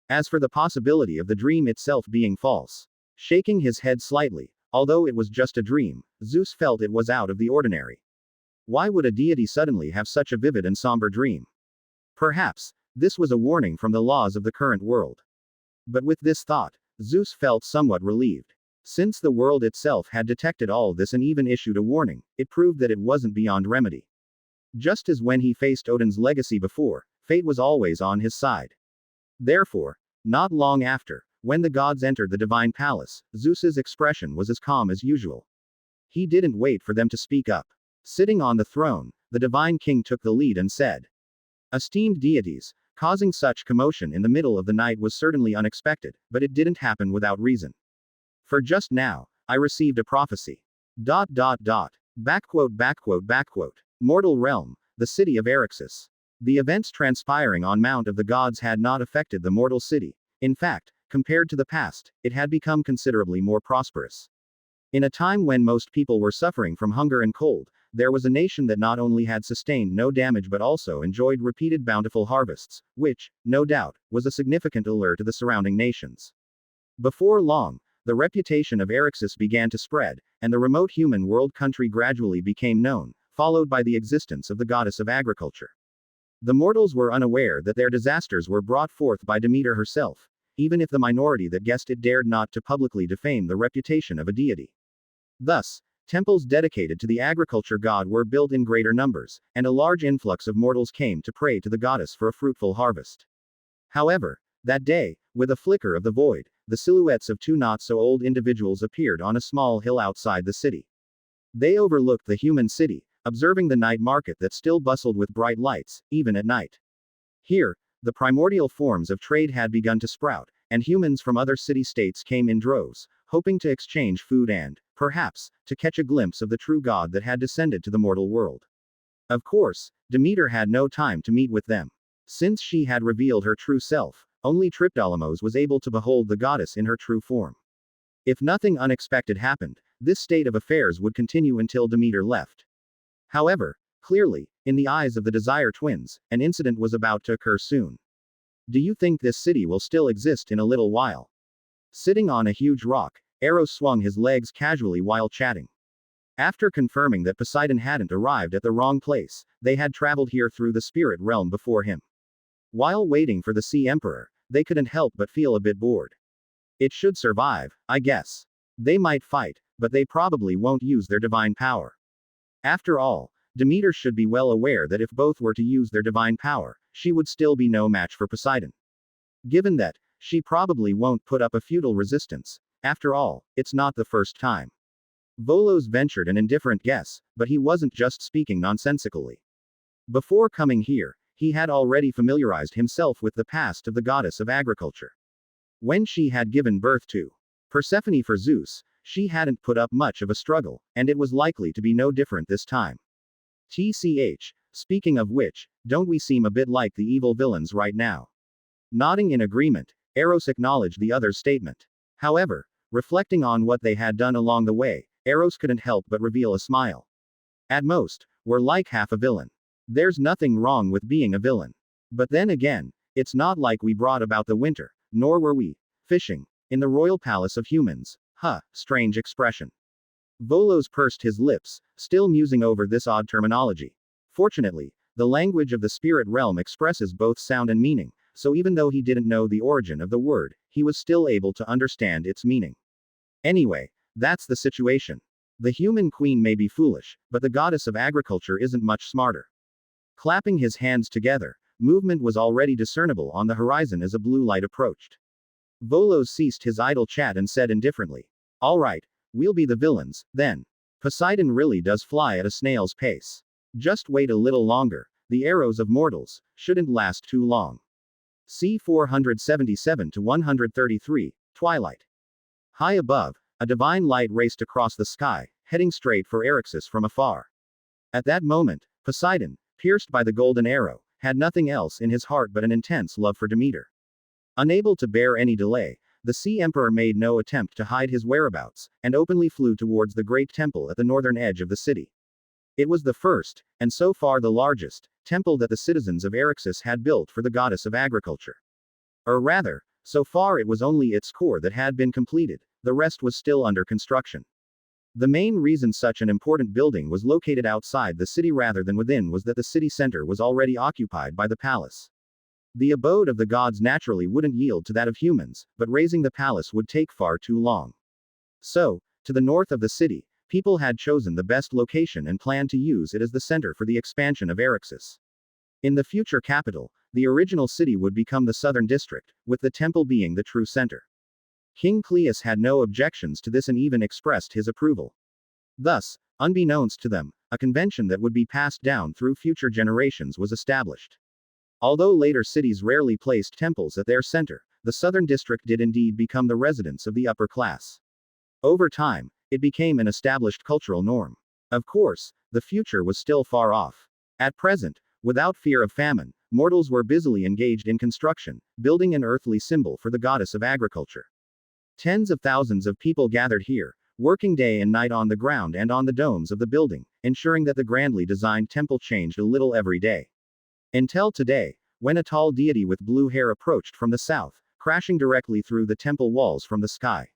As for the possibility of the dream itself being false, shaking his head slightly, although it was just a dream, Zeus felt it was out of the ordinary. Why would a deity suddenly have such a vivid and somber dream? Perhaps, this was a warning from the laws of the current world. But with this thought, Zeus felt somewhat relieved. Since the world itself had detected all this and even issued a warning, it proved that it wasn't beyond remedy. Just as when he faced Odin's legacy before, fate was always on his side. Therefore, not long after, when the gods entered the divine palace, Zeus's expression was as calm as usual. He didn't wait for them to speak up. Sitting on the throne, the divine king took the lead and said, "Esteemed deities, causing such commotion in the middle of the night was certainly unexpected, but it didn't happen without reason. For just now, I received a prophecy. ... Mortal realm, the city of Eryxis. The events transpiring on Mount of the Gods had not affected the mortal city. In fact, compared to the past, it had become considerably more prosperous. In a time when most people were suffering from hunger and cold, there was a nation that not only had sustained no damage but also enjoyed repeated bountiful harvests, which, no doubt, was a significant allure to the surrounding nations. Before long, the reputation of Eryxis began to spread, and the remote human world country gradually became known, followed by the existence of the goddess of agriculture. The mortals were unaware that their disasters were brought forth by Demeter herself, even if the minority that guessed it dared not to publicly defame the reputation of a deity. Thus, temples dedicated to the agriculture god were built in greater numbers, and a large influx of mortals came to pray to the goddess for a fruitful harvest. However, that day, with a flicker of the void, the silhouettes of two not-so-old individuals appeared on a small hill outside the city. They overlooked the human city, observing the night market that still bustled with bright lights, even at night. Here, the primordial forms of trade had begun to sprout, and humans from other city-states came in droves, hoping to exchange food and, perhaps, to catch a glimpse of the true god that had descended to the mortal world. Of course, Demeter had no time to meet with them. Since she had revealed her true self, only Tripdolemos was able to behold the goddess in her true form. If nothing unexpected happened, this state of affairs would continue until Demeter left. However, clearly, in the eyes of the Desire twins, an incident was about to occur soon. Do you think this city will still exist in a little while? Sitting on a huge rock, Eros swung his legs casually while chatting. After confirming that Poseidon hadn't arrived at the wrong place, they had traveled here through the spirit realm before him. While waiting for the Sea Emperor, they couldn't help but feel a bit bored. It should survive, I guess. They might fight, but they probably won't use their divine power. After all, Demeter should be well aware that if both were to use their divine power, she would still be no match for Poseidon. Given that, she probably won't put up a futile resistance. After all, it's not the first time. Volos ventured an indifferent guess, but he wasn't just speaking nonsensically. Before coming here, he had already familiarized himself with the past of the goddess of agriculture. When she had given birth to Persephone for Zeus, she hadn't put up much of a struggle, and it was likely to be no different this time. Speaking of which, don't we seem a bit like the evil villains right now? Nodding in agreement, Eros acknowledged the other's statement. However, reflecting on what they had done along the way, Eros couldn't help but reveal a smile. At most, we're like half a villain. There's nothing wrong with being a villain. But then again, it's not like we brought about the winter, nor were we fishing in the royal palace of humans. Strange expression. Volos pursed his lips, still musing over this odd terminology. Fortunately, the language of the spirit realm expresses both sound and meaning, so even though he didn't know the origin of the word, he was still able to understand its meaning. Anyway, that's the situation. The human queen may be foolish, but the goddess of agriculture isn't much smarter. Clapping his hands together, movement was already discernible on the horizon as a blue light approached. Volos ceased his idle chat and said indifferently, "All right, we'll be the villains, then. Poseidon really does fly at a snail's pace. Just wait a little longer, the arrows of mortals shouldn't last too long." C 477 to 133, Twilight. High above, a divine light raced across the sky, heading straight for Eryxis from afar. At that moment, Poseidon, pierced by the golden arrow, had nothing else in his heart but an intense love for Demeter. Unable to bear any delay, the Sea Emperor made no attempt to hide his whereabouts, and openly flew towards the great temple at the northern edge of the city. It was the first, and so far the largest, temple that the citizens of Eryxis had built for the goddess of agriculture. Or rather, so far it was only its core that had been completed, the rest was still under construction. The main reason such an important building was located outside the city rather than within was that the city center was already occupied by the palace. The abode of the gods naturally wouldn't yield to that of humans, but raising the palace would take far too long. So, to the north of the city, people had chosen the best location and planned to use it as the center for the expansion of Eryxis. In the future capital, the original city would become the southern district, with the temple being the true center. King Cleus had no objections to this and even expressed his approval. Thus, unbeknownst to them, a convention that would be passed down through future generations was established. Although later cities rarely placed temples at their center, the southern district did indeed become the residence of the upper class. Over time, it became an established cultural norm. Of course, the future was still far off. At present, without fear of famine, mortals were busily engaged in construction, building an earthly symbol for the goddess of agriculture. Tens of thousands of people gathered here, working day and night on the ground and on the domes of the building, ensuring that the grandly designed temple changed a little every day. Until today, when a tall deity with blue hair approached from the south, crashing directly through the temple walls from the sky.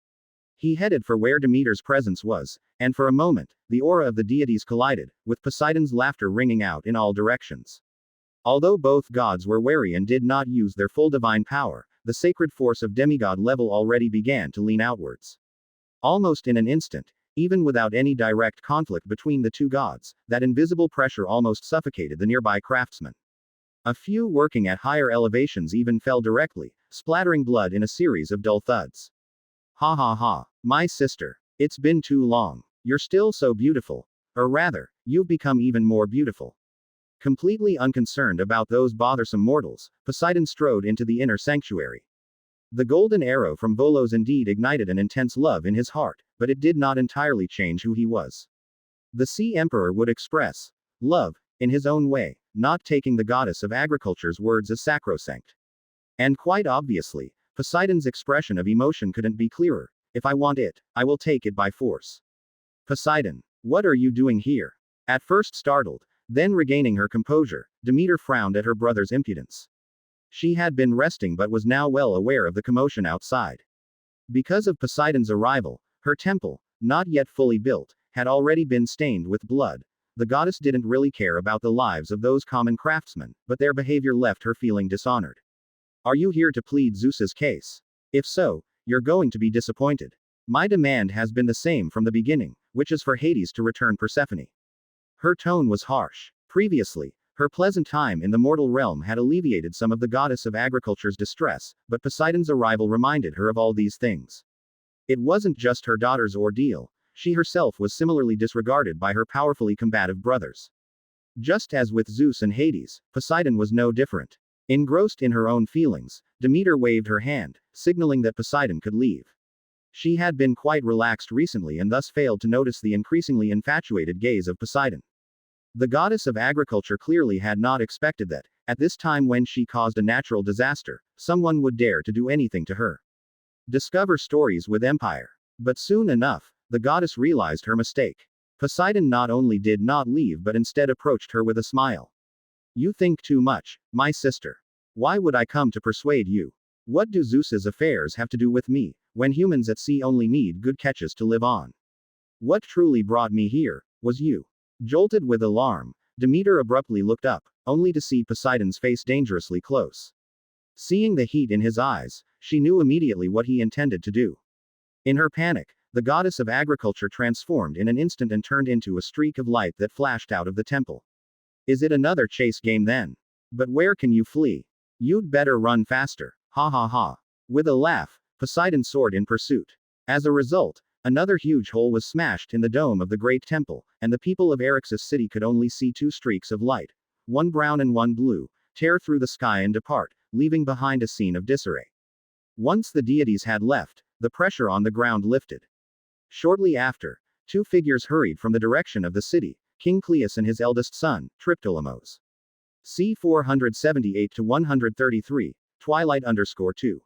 He headed for where Demeter's presence was, and for a moment, the aura of the deities collided, with Poseidon's laughter ringing out in all directions. Although both gods were wary and did not use their full divine power, the sacred force of demigod level already began to lean outwards. Almost in an instant, even without any direct conflict between the two gods, that invisible pressure almost suffocated the nearby craftsmen. A few working at higher elevations even fell directly, splattering blood in a series of dull thuds. Ha ha ha, my sister. It's been too long. You're still so beautiful. Or rather, you've become even more beautiful. Completely unconcerned about those bothersome mortals, Poseidon strode into the inner sanctuary. The golden arrow from Volos indeed ignited an intense love in his heart, but it did not entirely change who he was. The Sea Emperor would express love, in his own way, not taking the goddess of agriculture's words as sacrosanct. And quite obviously, Poseidon's expression of emotion couldn't be clearer. If I want it, I will take it by force. Poseidon, what are you doing here? At first startled, then regaining her composure, Demeter frowned at her brother's impudence. She had been resting but was now well aware of the commotion outside. Because of Poseidon's arrival, Her temple, not yet fully built, had already been stained with blood. The goddess didn't really care about the lives of those common craftsmen, but their behavior left her feeling dishonored. Are you here to plead Zeus's case? If so, you're going to be disappointed. My demand has been the same from the beginning, which is for Hades to return Persephone. Her tone was harsh. Previously, her pleasant time in the mortal realm had alleviated some of the goddess of agriculture's distress, but Poseidon's arrival reminded her of all these things. It wasn't just her daughter's ordeal, she herself was similarly disregarded by her powerfully combative brothers. Just as with Zeus and Hades, Poseidon was no different. Engrossed in her own feelings, Demeter waved her hand, signaling that Poseidon could leave. She had been quite relaxed recently and thus failed to notice the increasingly infatuated gaze of Poseidon. The goddess of agriculture clearly had not expected that, at this time when she caused a natural disaster, someone would dare to do anything to her. Discover stories with Empire. But soon enough, the goddess realized her mistake. Poseidon not only did not leave but instead approached her with a smile. You think too much, my sister. Why would I come to persuade you? What do Zeus's affairs have to do with me, when humans at sea only need good catches to live on? What truly brought me here, was you. Jolted with alarm, Demeter abruptly looked up, only to see Poseidon's face dangerously close. Seeing the heat in his eyes, she knew immediately what he intended to do. In her panic, the goddess of agriculture transformed in an instant and turned into a streak of light that flashed out of the temple. Is it another chase game then? But where can you flee? You'd better run faster. Ha ha ha. With a laugh, Poseidon soared in pursuit. As a result, another huge hole was smashed in the dome of the great temple, and the people of Eryx's city could only see two streaks of light, one brown and one blue, tear through the sky and depart, leaving behind a scene of disarray. Once the deities had left, the pressure on the ground lifted. Shortly after, two figures hurried from the direction of the city, King Cleus and his eldest son, Triptolemos. C 478-133, Twilight _2.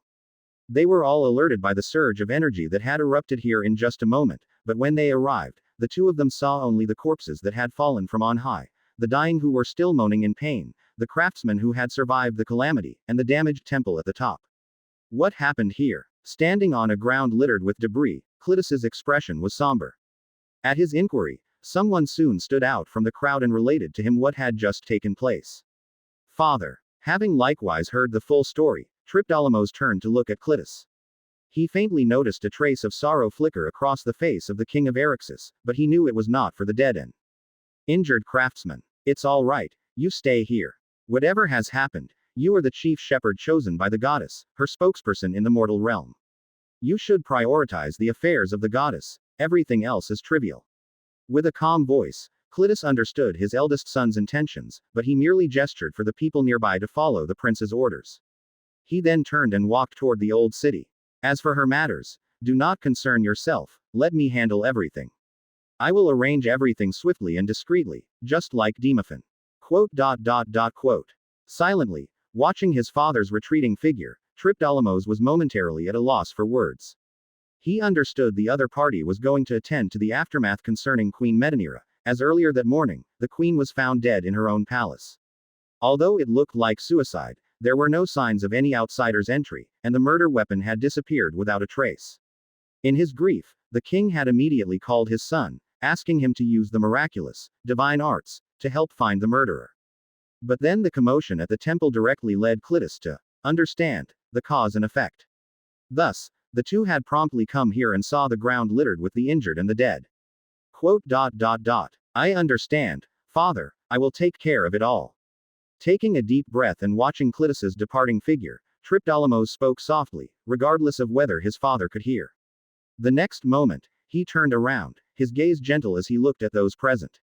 They were all alerted by the surge of energy that had erupted here in just a moment, but when they arrived, the two of them saw only the corpses that had fallen from on high, the dying who were still moaning in pain, the craftsmen who had survived the calamity, and the damaged temple at the top. What happened here? Standing on a ground littered with debris, Clytus's expression was somber. At his inquiry, someone soon stood out from the crowd and related to him what had just taken place. Father. Having likewise heard the full story, Triptolemos turned to look at Clytus. He faintly noticed a trace of sorrow flicker across the face of the king of Eryxis, but he knew it was not for the dead and injured craftsman. It's all right, you stay here. Whatever has happened, you are the chief shepherd chosen by the goddess, her spokesperson in the mortal realm. You should prioritize the affairs of the goddess, everything else is trivial. With a calm voice, Clytus understood his eldest son's intentions, but he merely gestured for the people nearby to follow the prince's orders. He then turned and walked toward the old city. As for her matters, do not concern yourself, let me handle everything. I will arrange everything swiftly and discreetly, just like Demophan. Quote. Silently, watching his father's retreating figure, Triptolemos was momentarily at a loss for words. He understood the other party was going to attend to the aftermath concerning Queen Metanira, as earlier that morning, the queen was found dead in her own palace. Although it looked like suicide, there were no signs of any outsider's entry, and the murder weapon had disappeared without a trace. In his grief, the king had immediately called his son, asking him to use the miraculous, divine arts, to help find the murderer. But then the commotion at the temple directly led Clytus to understand the cause and effect. Thus, the two had promptly come here and saw the ground littered with the injured and the dead. Quote. I understand, father, I will take care of it all. Taking a deep breath and watching Clytus's departing figure, Triptolemos spoke softly, regardless of whether his father could hear. The next moment, he turned around, his gaze gentle as he looked at those present.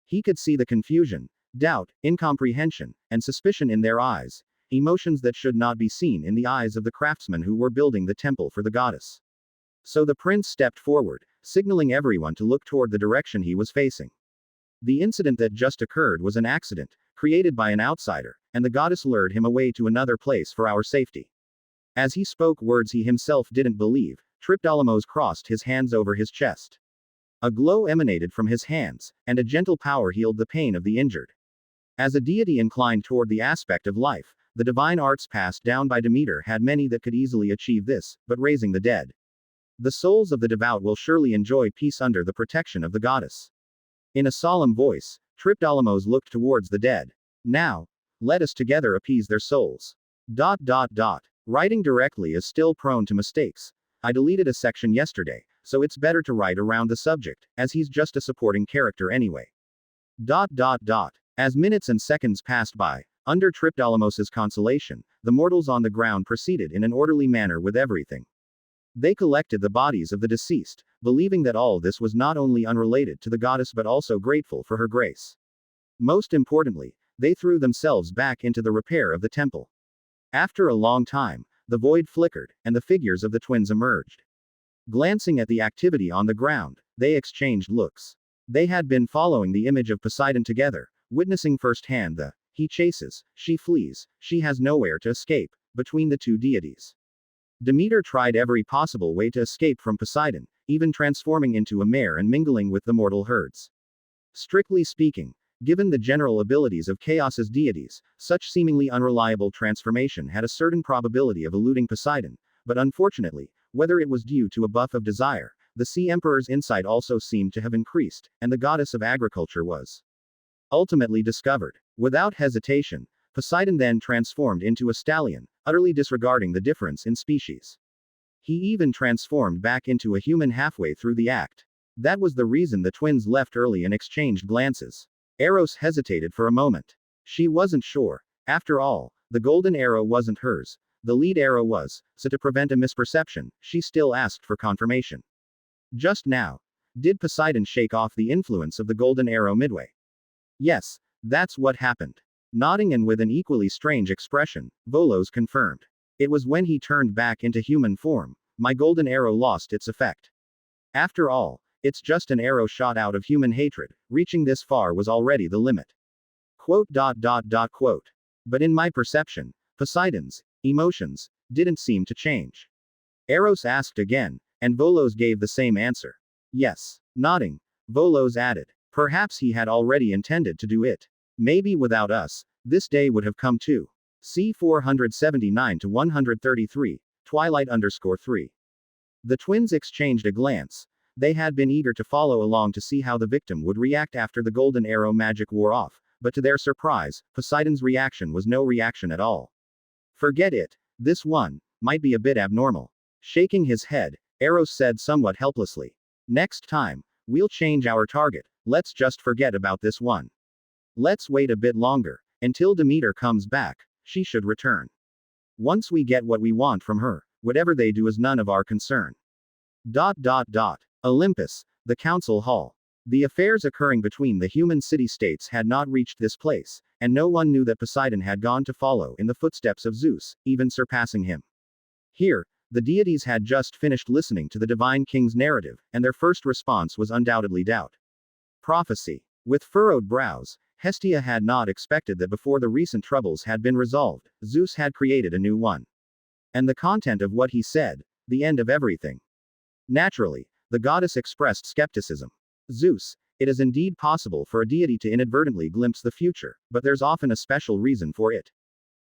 He could see the confusion, doubt, incomprehension, and suspicion in their eyes, emotions that should not be seen in the eyes of the craftsmen who were building the temple for the goddess. So the prince stepped forward, signaling everyone to look toward the direction he was facing. The incident that just occurred was an accident, created by an outsider, and the goddess lured him away to another place for our safety. As he spoke words he himself didn't believe, Triptolemos crossed his hands over his chest. A glow emanated from his hands, and a gentle power healed the pain of the injured. As a deity inclined toward the aspect of life, the divine arts passed down by Demeter had many that could easily achieve this, but raising the dead. The souls of the devout will surely enjoy peace under the protection of the goddess. In a solemn voice, Tripdolemos looked towards the dead. Now, let us together appease their souls. Writing directly is still prone to mistakes. I deleted a section yesterday, so it's better to write around the subject, as he's just a supporting character anyway. As minutes and seconds passed by, under Tripdolemos's consolation, the mortals on the ground proceeded in an orderly manner with everything. They collected the bodies of the deceased, believing that all this was not only unrelated to the goddess but also grateful for her grace. Most importantly, they threw themselves back into the repair of the temple. After a long time, the void flickered, and the figures of the twins emerged. Glancing at the activity on the ground, they exchanged looks. They had been following the image of Poseidon together, witnessing firsthand the he chases, she flees, she has nowhere to escape, between the two deities. Demeter tried every possible way to escape from Poseidon, even transforming into a mare and mingling with the mortal herds. Strictly speaking, given the general abilities of Chaos's deities, such seemingly unreliable transformation had a certain probability of eluding Poseidon, but unfortunately, whether it was due to a buff of desire, the Sea Emperor's insight also seemed to have increased, and the goddess of agriculture was ultimately discovered. Without hesitation, Poseidon then transformed into a stallion, utterly disregarding the difference in species. He even transformed back into a human halfway through the act. That was the reason the twins left early and exchanged glances. Eros hesitated for a moment. She wasn't sure. After all, the golden arrow wasn't hers. The lead arrow was, so to prevent a misperception, she still asked for confirmation. Just now, did Poseidon shake off the influence of the golden arrow midway? Yes, that's what happened. Nodding and with an equally strange expression, Volos confirmed. It was when he turned back into human form, my golden arrow lost its effect. After all, it's just an arrow shot out of human hatred, reaching this far was already the limit. But in my perception, Poseidon's emotions didn't seem to change. Eros asked again, and Volos gave the same answer. Yes. Nodding, Volos added. Perhaps he had already intended to do it. Maybe without us, this day would have come too. C 479-133, Twilight _3. The twins exchanged a glance. They had been eager to follow along to see how the victim would react after the golden arrow magic wore off, but to their surprise, Poseidon's reaction was no reaction at all. Forget it. This one might be a bit abnormal. Shaking his head, Eros said somewhat helplessly. Next time, we'll change our target. Let's just forget about this one. Let's wait a bit longer, until Demeter comes back. She should return. Once we get what we want from her, whatever they do is none of our concern. Olympus, the council hall. The affairs occurring between the human city-states had not reached this place, and no one knew that Poseidon had gone to follow in the footsteps of Zeus, even surpassing him. Here, the deities had just finished listening to the divine king's narrative, and their first response was undoubtedly doubt. Prophecy. With furrowed brows, Hestia had not expected that before the recent troubles had been resolved, Zeus had created a new one. And the content of what he said, the end of everything. Naturally, the goddess expressed skepticism. Zeus, it is indeed possible for a deity to inadvertently glimpse the future, but there's often a special reason for it.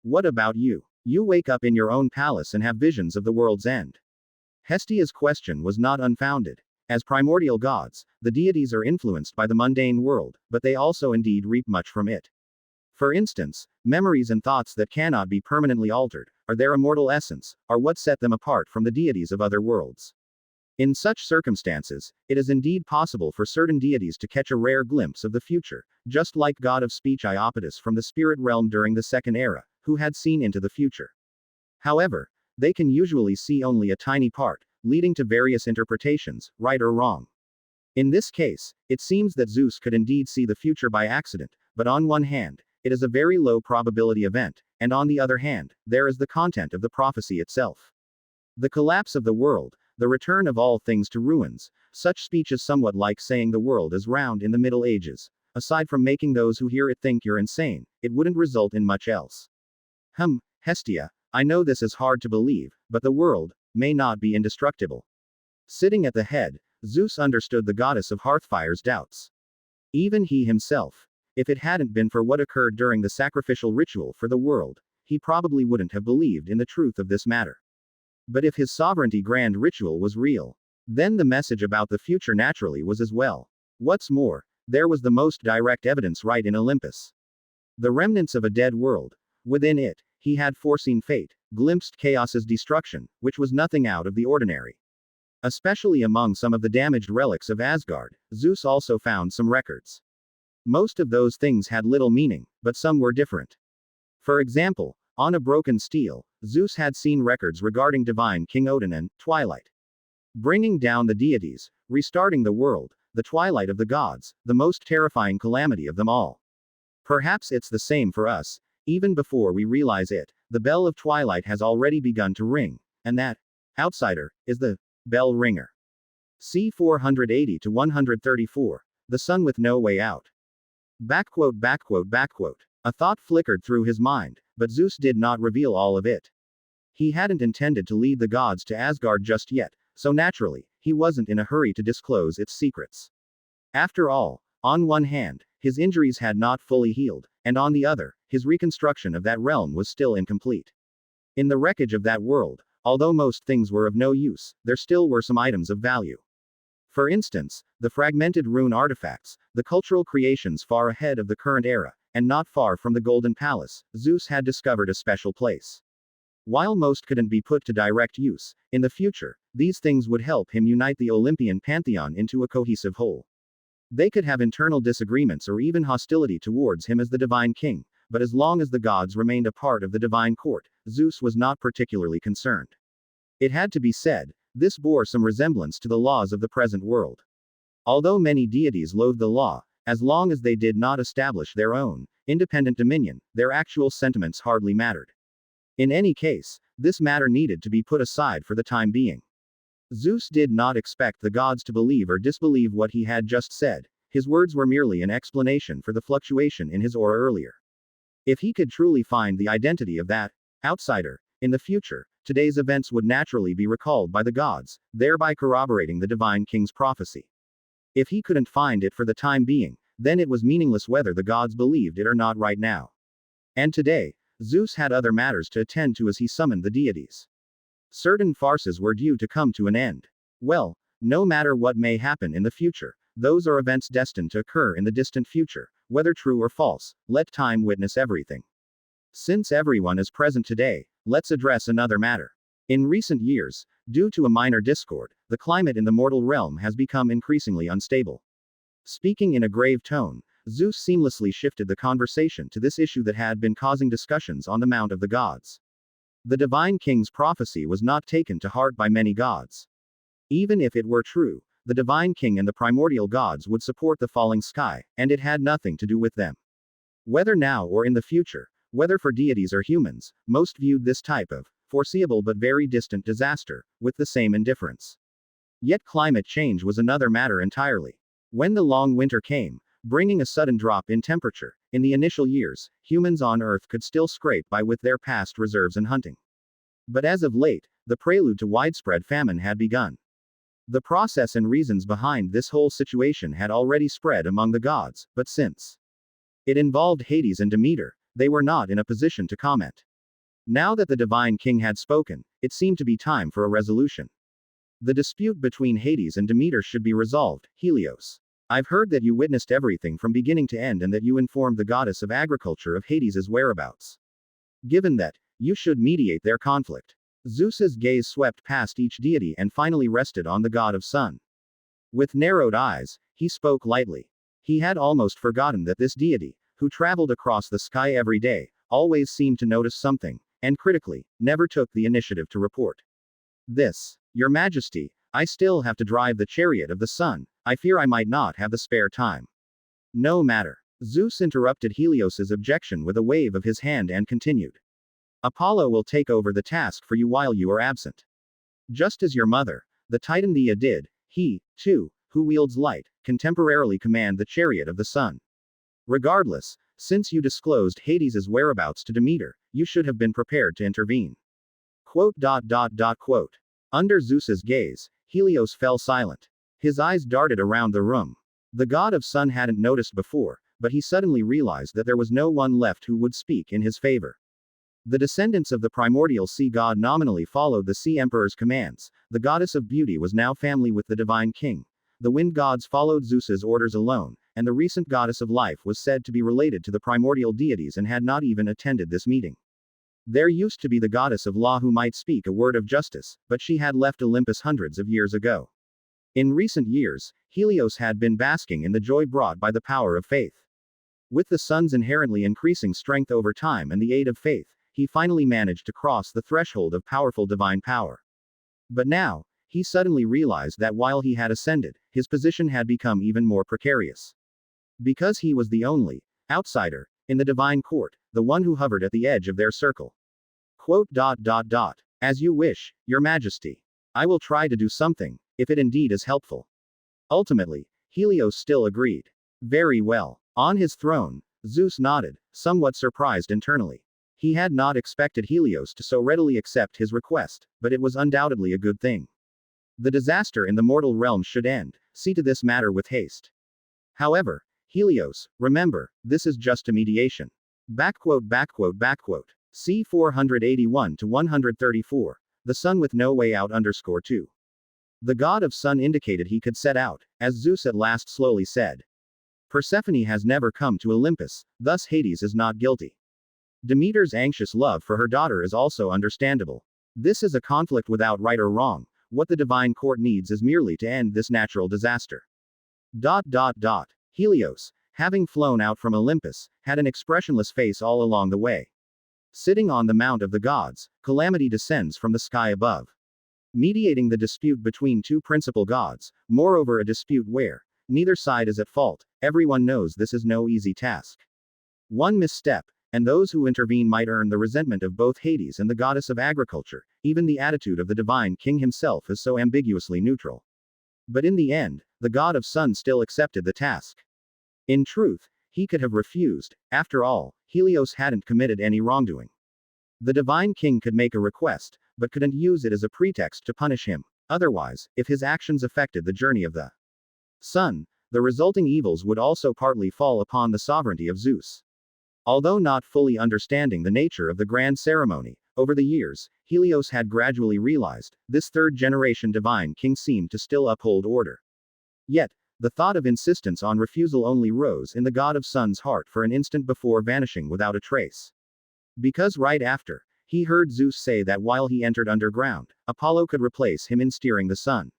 What about you? You wake up in your own palace and have visions of the world's end. Hestia's question was not unfounded. As primordial gods, the deities are influenced by the mundane world, but they also indeed reap much from it. For instance, memories and thoughts that cannot be permanently altered, or their immortal essence, are what set them apart from the deities of other worlds. In such circumstances, it is indeed possible for certain deities to catch a rare glimpse of the future, just like god of speech Iapetus from the spirit realm during the Second Era, who had seen into the future. However, they can usually see only a tiny part, leading to various interpretations, right or wrong. In this case, it seems that Zeus could indeed see the future by accident, but on one hand, it is a very low probability event, and on the other hand, there is the content of the prophecy itself. The collapse of the world, the return of all things to ruins, such speech is somewhat like saying the world is round in the Middle Ages. Aside from making those who hear it think you're insane, it wouldn't result in much else. Hestia, I know this is hard to believe, but the world may not be indestructible. Sitting at the head, Zeus understood the goddess of Hearthfire's doubts. Even he himself. If it hadn't been for what occurred during the sacrificial ritual for the world, he probably wouldn't have believed in the truth of this matter. But if his sovereignty grand ritual was real, Then the message about the future naturally was as well. What's more, there was the most direct evidence right in Olympus. The remnants of a dead world. Within it, he had foreseen fate, glimpsed chaos's destruction, which was nothing out of the ordinary. Especially among some of the damaged relics of Asgard, Zeus also found some records. Most of those things had little meaning, but some were different. For example, on a broken stele, Zeus had seen records regarding divine King Odin and Twilight. Bringing down the deities, restarting the world, the twilight of the gods, the most terrifying calamity of them all. Perhaps it's the same for us. Even before we realize it, the bell of twilight has already begun to ring, and that outsider is the bell ringer. C 480 to 134. The sun with no way out. Backquote, backquote, backquote. A thought flickered through his mind, but Zeus did not reveal all of it. He hadn't intended to lead the gods to Asgard just yet, so naturally, he wasn't in a hurry to disclose its secrets. After all, on one hand, his injuries had not fully healed, and on the other, his reconstruction of that realm was still incomplete. In the wreckage of that world, although most things were of no use, there still were some items of value. For instance, the fragmented rune artifacts, the cultural creations far ahead of the current era, and not far from the Golden Palace, Zeus had discovered a special place. While most couldn't be put to direct use, in the future, these things would help him unite the Olympian pantheon into a cohesive whole. They could have internal disagreements or even hostility towards him as the divine king, but as long as the gods remained a part of the divine court, Zeus was not particularly concerned. It had to be said, this bore some resemblance to the laws of the present world. Although many deities loathed the law, as long as they did not establish their own independent dominion, their actual sentiments hardly mattered. In any case, this matter needed to be put aside for the time being. Zeus did not expect the gods to believe or disbelieve what he had just said. His words were merely an explanation for the fluctuation in his aura earlier. If he could truly find the identity of that outsider in the future, today's events would naturally be recalled by the gods, thereby corroborating the divine king's prophecy. If he couldn't find it for the time being, then it was meaningless whether the gods believed it or not right now. And today, Zeus had other matters to attend to as he summoned the deities. Certain farces were due to come to an end. Well, no matter what may happen in the future, those are events destined to occur in the distant future, whether true or false, let time witness everything. Since everyone is present today, let's address another matter. In recent years, due to a minor discord, the climate in the mortal realm has become increasingly unstable. Speaking in a grave tone, Zeus seamlessly shifted the conversation to this issue that had been causing discussions on the Mount of the Gods. The divine king's prophecy was not taken to heart by many gods. Even if it were true, the divine king and the primordial gods would support the falling sky, and it had nothing to do with them. Whether now or in the future, whether for deities or humans, most viewed this type of foreseeable but very distant disaster with the same indifference. Yet climate change was another matter entirely. When the long winter came, bringing a sudden drop in temperature, in the initial years, humans on Earth could still scrape by with their past reserves and hunting. But as of late, the prelude to widespread famine had begun. The process and reasons behind this whole situation had already spread among the gods, but since it involved Hades and Demeter, they were not in a position to comment. Now that the divine king had spoken, it seemed to be time for a resolution. The dispute between Hades and Demeter should be resolved. Helios, I've heard that you witnessed everything from beginning to end and that you informed the goddess of agriculture of Hades's whereabouts. Given that, you should mediate their conflict. Zeus's gaze swept past each deity and finally rested on the god of sun. With narrowed eyes, he spoke lightly. He had almost forgotten that this deity, who traveled across the sky every day, always seemed to notice something, and critically, never took the initiative to report. This, Your Majesty, I still have to drive the chariot of the sun. I fear I might not have the spare time. No matter. Zeus interrupted Helios's objection with a wave of his hand and continued. Apollo will take over the task for you while you are absent. Just as your mother, the Titan Theia did, he, too, who wields light, can temporarily command the chariot of the sun. Regardless, since you disclosed Hades's whereabouts to Demeter, you should have been prepared to intervene. Quote. Under Zeus's gaze, Helios fell silent. His eyes darted around the room. The god of sun hadn't noticed before, but he suddenly realized that there was no one left who would speak in his favor. The descendants of the primordial sea god nominally followed the sea emperor's commands. The goddess of beauty was now family with the divine king. The wind gods followed Zeus's orders alone, and the recent goddess of life was said to be related to the primordial deities and had not even attended this meeting. There used to be the goddess of law who might speak a word of justice, but she had left Olympus hundreds of years ago. In recent years, Helios had been basking in the joy brought by the power of faith. With the sun's inherently increasing strength over time and the aid of faith, he finally managed to cross the threshold of powerful divine power. But now, he suddenly realized that while he had ascended, his position had become even more precarious. Because he was the only outsider in the divine court, the one who hovered at the edge of their circle. Quote, As you wish, your majesty. I will try to do something, if it indeed is helpful. Ultimately, Helios still agreed. Very well. On his throne, Zeus nodded, somewhat surprised internally. He had not expected Helios to so readily accept his request, but it was undoubtedly a good thing. The disaster in the mortal realm should end. See to this matter with haste. However, Helios, remember, this is just a mediation. C 481 to 134. The sun with no way out _2. The god of sun indicated he could set out, as Zeus at last slowly said. Persephone has never come to Olympus, thus Hades is not guilty. Demeter's anxious love for her daughter is also understandable. This is a conflict without right or wrong. What the divine court needs is merely to end this natural disaster. Helios, having flown out from Olympus, had an expressionless face all along the way. Sitting on the mount of the gods, calamity descends from the sky above. Mediating the dispute between two principal gods, moreover a dispute where neither side is at fault, everyone knows this is no easy task. One misstep, and those who intervene might earn the resentment of both Hades and the goddess of agriculture. Even the attitude of the divine king himself is so ambiguously neutral. But in the end, the god of sun still accepted the task. In truth, he could have refused. After all, Helios hadn't committed any wrongdoing. The divine king could make a request, but couldn't use it as a pretext to punish him. Otherwise, if his actions affected the journey of the sun, the resulting evils would also partly fall upon the sovereignty of Zeus. Although not fully understanding the nature of the grand ceremony, over the years, Helios had gradually realized, this third-generation divine king seemed to still uphold order. Yet, the thought of insistence on refusal only rose in the god of sun's heart for an instant before vanishing without a trace. Because right after, he heard Zeus say that while he entered underground, Apollo could replace him in steering the sun.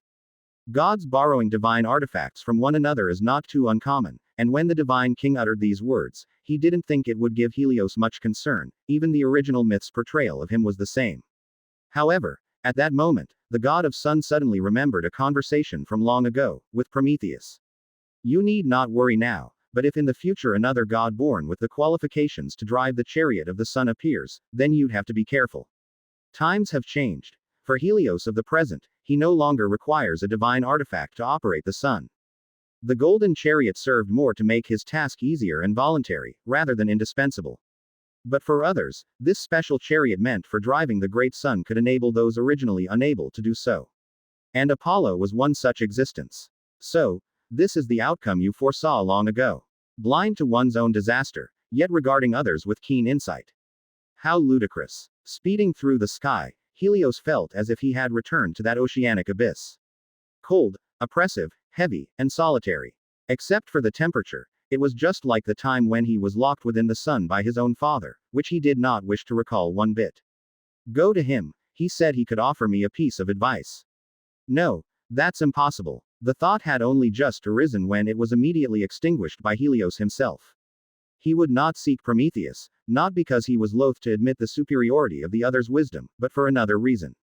Gods borrowing divine artifacts from one another is not too uncommon, and when the divine king uttered these words, he didn't think it would give Helios much concern. Even the original myth's portrayal of him was the same. However, at that moment, the god of sun suddenly remembered a conversation from long ago, with Prometheus. You need not worry now, but if in the future another god born with the qualifications to drive the chariot of the sun appears, then you'd have to be careful. Times have changed. For Helios of the present, he no longer requires a divine artifact to operate the sun. The golden chariot served more to make his task easier and voluntary, rather than indispensable. But for others, this special chariot meant for driving the great sun could enable those originally unable to do so. And Apollo was one such existence. So, this is the outcome you foresaw long ago. Blind to one's own disaster, yet regarding others with keen insight. How ludicrous. Speeding through the sky, Helios felt as if he had returned to that oceanic abyss. Cold, oppressive, heavy, and solitary. Except for the temperature, it was just like the time when he was locked within the sun by his own father, which he did not wish to recall one bit. Go to him, he said he could offer me a piece of advice. No, that's impossible. The thought had only just arisen when it was immediately extinguished by Helios himself. He would not seek Prometheus, not because he was loath to admit the superiority of the other's wisdom, but for another reason.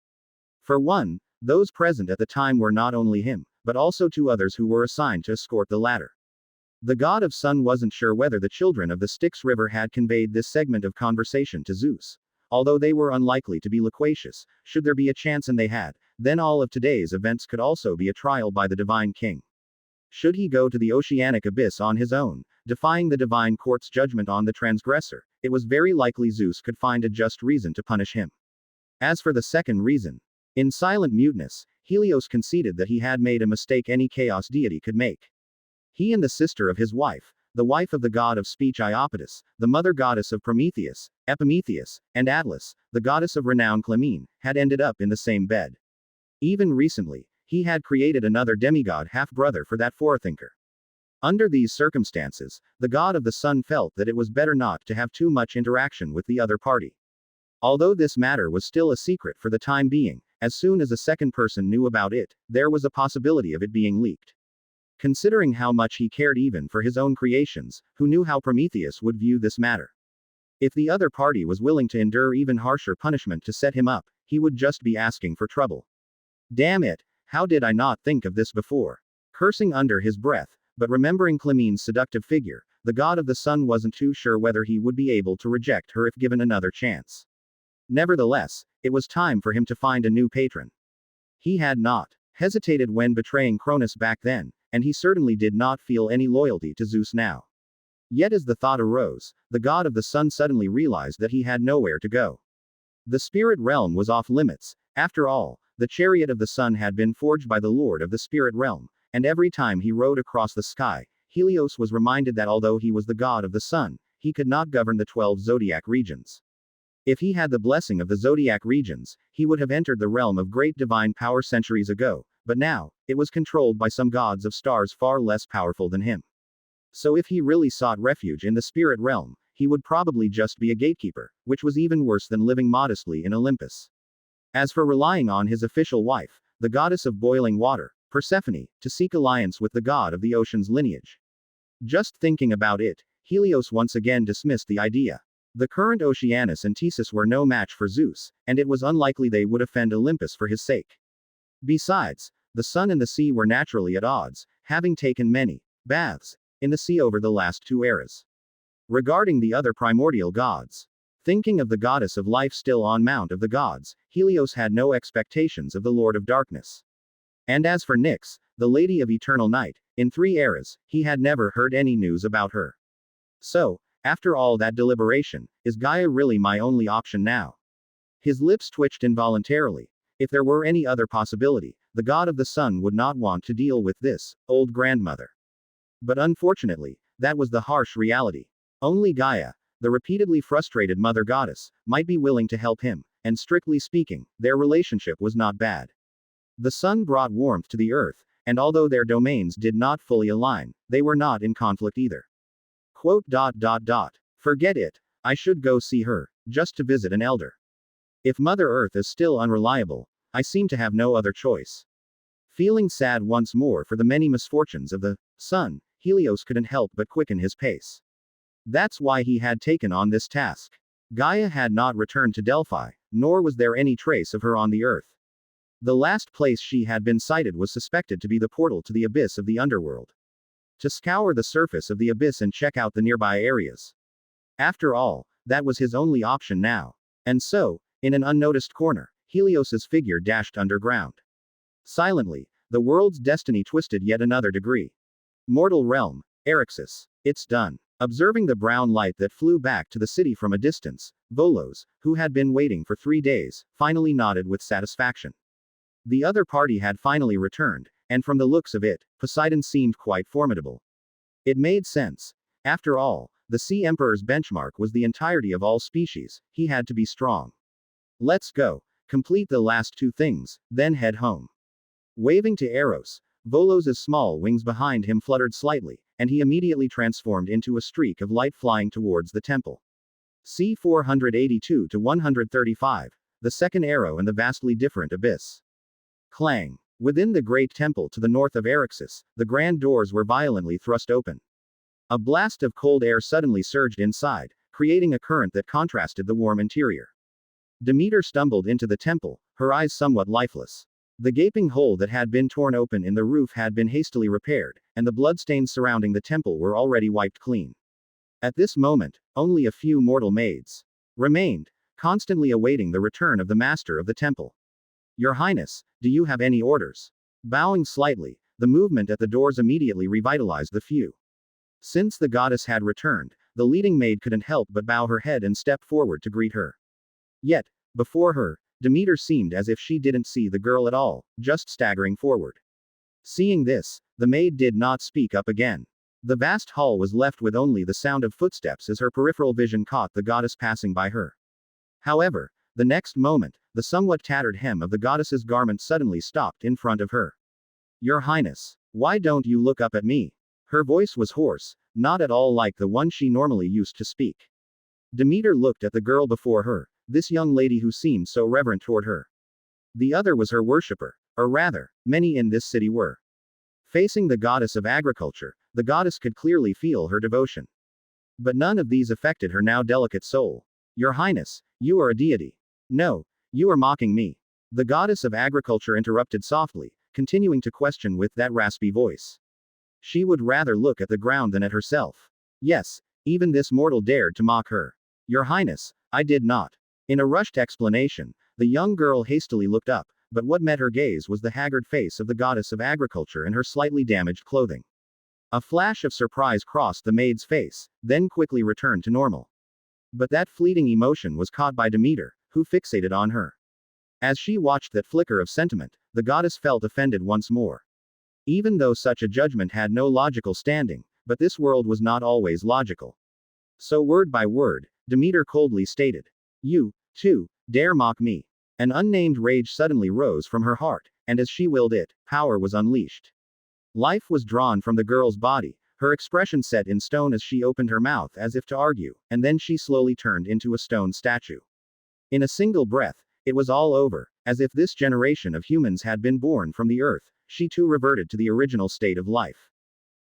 For one, those present at the time were not only him, but also two others who were assigned to escort the latter. The god of sun wasn't sure whether the children of the Styx River had conveyed this segment of conversation to Zeus. Although they were unlikely to be loquacious, should there be a chance and they had, then all of today's events could also be a trial by the divine king. Should he go to the oceanic abyss on his own, defying the divine court's judgment on the transgressor, it was very likely Zeus could find a just reason to punish him. As for the second reason, in silent muteness, Helios conceded that he had made a mistake any chaos deity could make. He and the sister of his wife, the wife of the god of speech Iapetus, the mother goddess of Prometheus, Epimetheus, and Atlas, the goddess of renown Clymene, had ended up in the same bed. Even recently, he had created another demigod half-brother for that forethinker. Under these circumstances, the god of the sun felt that it was better not to have too much interaction with the other party. Although this matter was still a secret for the time being, as soon as a second person knew about it, there was a possibility of it being leaked. Considering how much he cared even for his own creations, who knew how Prometheus would view this matter? If the other party was willing to endure even harsher punishment to set him up, he would just be asking for trouble. Damn it, how did I not think of this before? Cursing under his breath, but remembering Clymene's seductive figure, the god of the sun wasn't too sure whether he would be able to reject her if given another chance. Nevertheless, it was time for him to find a new patron. He had not hesitated when betraying Cronus back then, and he certainly did not feel any loyalty to Zeus now. Yet as the thought arose, the god of the sun suddenly realized that he had nowhere to go. The spirit realm was off limits. After all, the chariot of the sun had been forged by the lord of the spirit realm, and every time he rode across the sky, Helios was reminded that although he was the god of the sun, he could not govern the 12 zodiac regions. If he had the blessing of the zodiac regions, he would have entered the realm of great divine power centuries ago, but now, it was controlled by some gods of stars far less powerful than him. So if he really sought refuge in the spirit realm, he would probably just be a gatekeeper, which was even worse than living modestly in Olympus. As for relying on his official wife, the goddess of boiling water, Persephone, to seek alliance with the god of the ocean's lineage. Just thinking about it, Helios once again dismissed the idea. The current Oceanus and Theseus were no match for Zeus, and it was unlikely they would offend Olympus for his sake. Besides, the sun and the sea were naturally at odds, having taken many baths in the sea over the last 2 eras. Regarding the other primordial gods, thinking of the goddess of life still on Mount of the Gods, Helios had no expectations of the Lord of Darkness. And as for Nyx, the Lady of Eternal Night, in 3 eras, he had never heard any news about her. So, after all that deliberation, is Gaia really my only option now? His lips twitched involuntarily. If there were any other possibility, the god of the sun would not want to deal with this old grandmother. But unfortunately, that was the harsh reality. Only Gaia, the repeatedly frustrated mother goddess, might be willing to help him, and strictly speaking, their relationship was not bad. The sun brought warmth to the earth, and although their domains did not fully align, they were not in conflict either. Forget it. I should go see her, just to visit an elder. If Mother Earth is still unreliable, I seem to have no other choice. Feeling sad once more for the many misfortunes of the sun, Helios couldn't help but quicken his pace. That's why he had taken on this task. Gaia had not returned to Delphi, nor was there any trace of her on the Earth. The last place she had been sighted was suspected to be the portal to the abyss of the underworld. To scour the surface of the abyss and check out the nearby areas. After all, that was his only option now. And so, in an unnoticed corner, Helios's figure dashed underground. Silently, the world's destiny twisted yet another degree. Mortal realm, Eryxis. It's done. Observing the brown light that flew back to the city from a distance, Volos, who had been waiting for 3 days, finally nodded with satisfaction. The other party had finally returned, and from the looks of it, Poseidon seemed quite formidable. It made sense. After all, the Sea Emperor's benchmark was the entirety of all species, he had to be strong. Let's go. Complete the last 2 things, then head home. Waving to Eros, Volos's small wings behind him fluttered slightly, and he immediately transformed into a streak of light flying towards the temple. C 482 to 135, the second arrow in the vastly different abyss. Clang. Within the great temple to the north of Eryxis, the grand doors were violently thrust open. A blast of cold air suddenly surged inside, creating a current that contrasted the warm interior. Demeter stumbled into the temple, her eyes somewhat lifeless. The gaping hole that had been torn open in the roof had been hastily repaired, and the bloodstains surrounding the temple were already wiped clean. At this moment, only a few mortal maids remained, constantly awaiting the return of the master of the temple. Your Highness, do you have any orders? Bowing slightly, the movement at the doors immediately revitalized the few. Since the goddess had returned, the leading maid couldn't help but bow her head and step forward to greet her. Yet, before her, Demeter seemed as if she didn't see the girl at all, just staggering forward. Seeing this, the maid did not speak up again. The vast hall was left with only the sound of footsteps as her peripheral vision caught the goddess passing by her. However, the next moment, the somewhat tattered hem of the goddess's garment suddenly stopped in front of her. Your Highness, why don't you look up at me? Her voice was hoarse, not at all like the one she normally used to speak. Demeter looked at the girl before her, this young lady who seemed so reverent toward her. The other was her worshipper, or rather, many in this city were. Facing the goddess of agriculture, the goddess could clearly feel her devotion. But none of these affected her now delicate soul. Your Highness, you are a deity. No, you are mocking me. The goddess of agriculture interrupted softly, continuing to question with that raspy voice. She would rather look at the ground than at herself. Yes, even this mortal dared to mock her. Your Highness, I did not. In a rushed explanation, the young girl hastily looked up, but what met her gaze was the haggard face of the goddess of agriculture and her slightly damaged clothing. A flash of surprise crossed the maid's face, then quickly returned to normal. But that fleeting emotion was caught by Demeter, who fixated on her. As she watched that flicker of sentiment, the goddess felt offended once more. Even though such a judgment had no logical standing, but this world was not always logical. So word by word, Demeter coldly stated, "You, too, dare mock me." An unnamed rage suddenly rose from her heart, and as she willed it, power was unleashed. Life was drawn from the girl's body, her expression set in stone as she opened her mouth as if to argue, and then she slowly turned into a stone statue. In a single breath, it was all over, as if this generation of humans had been born from the earth, she too reverted to the original state of life.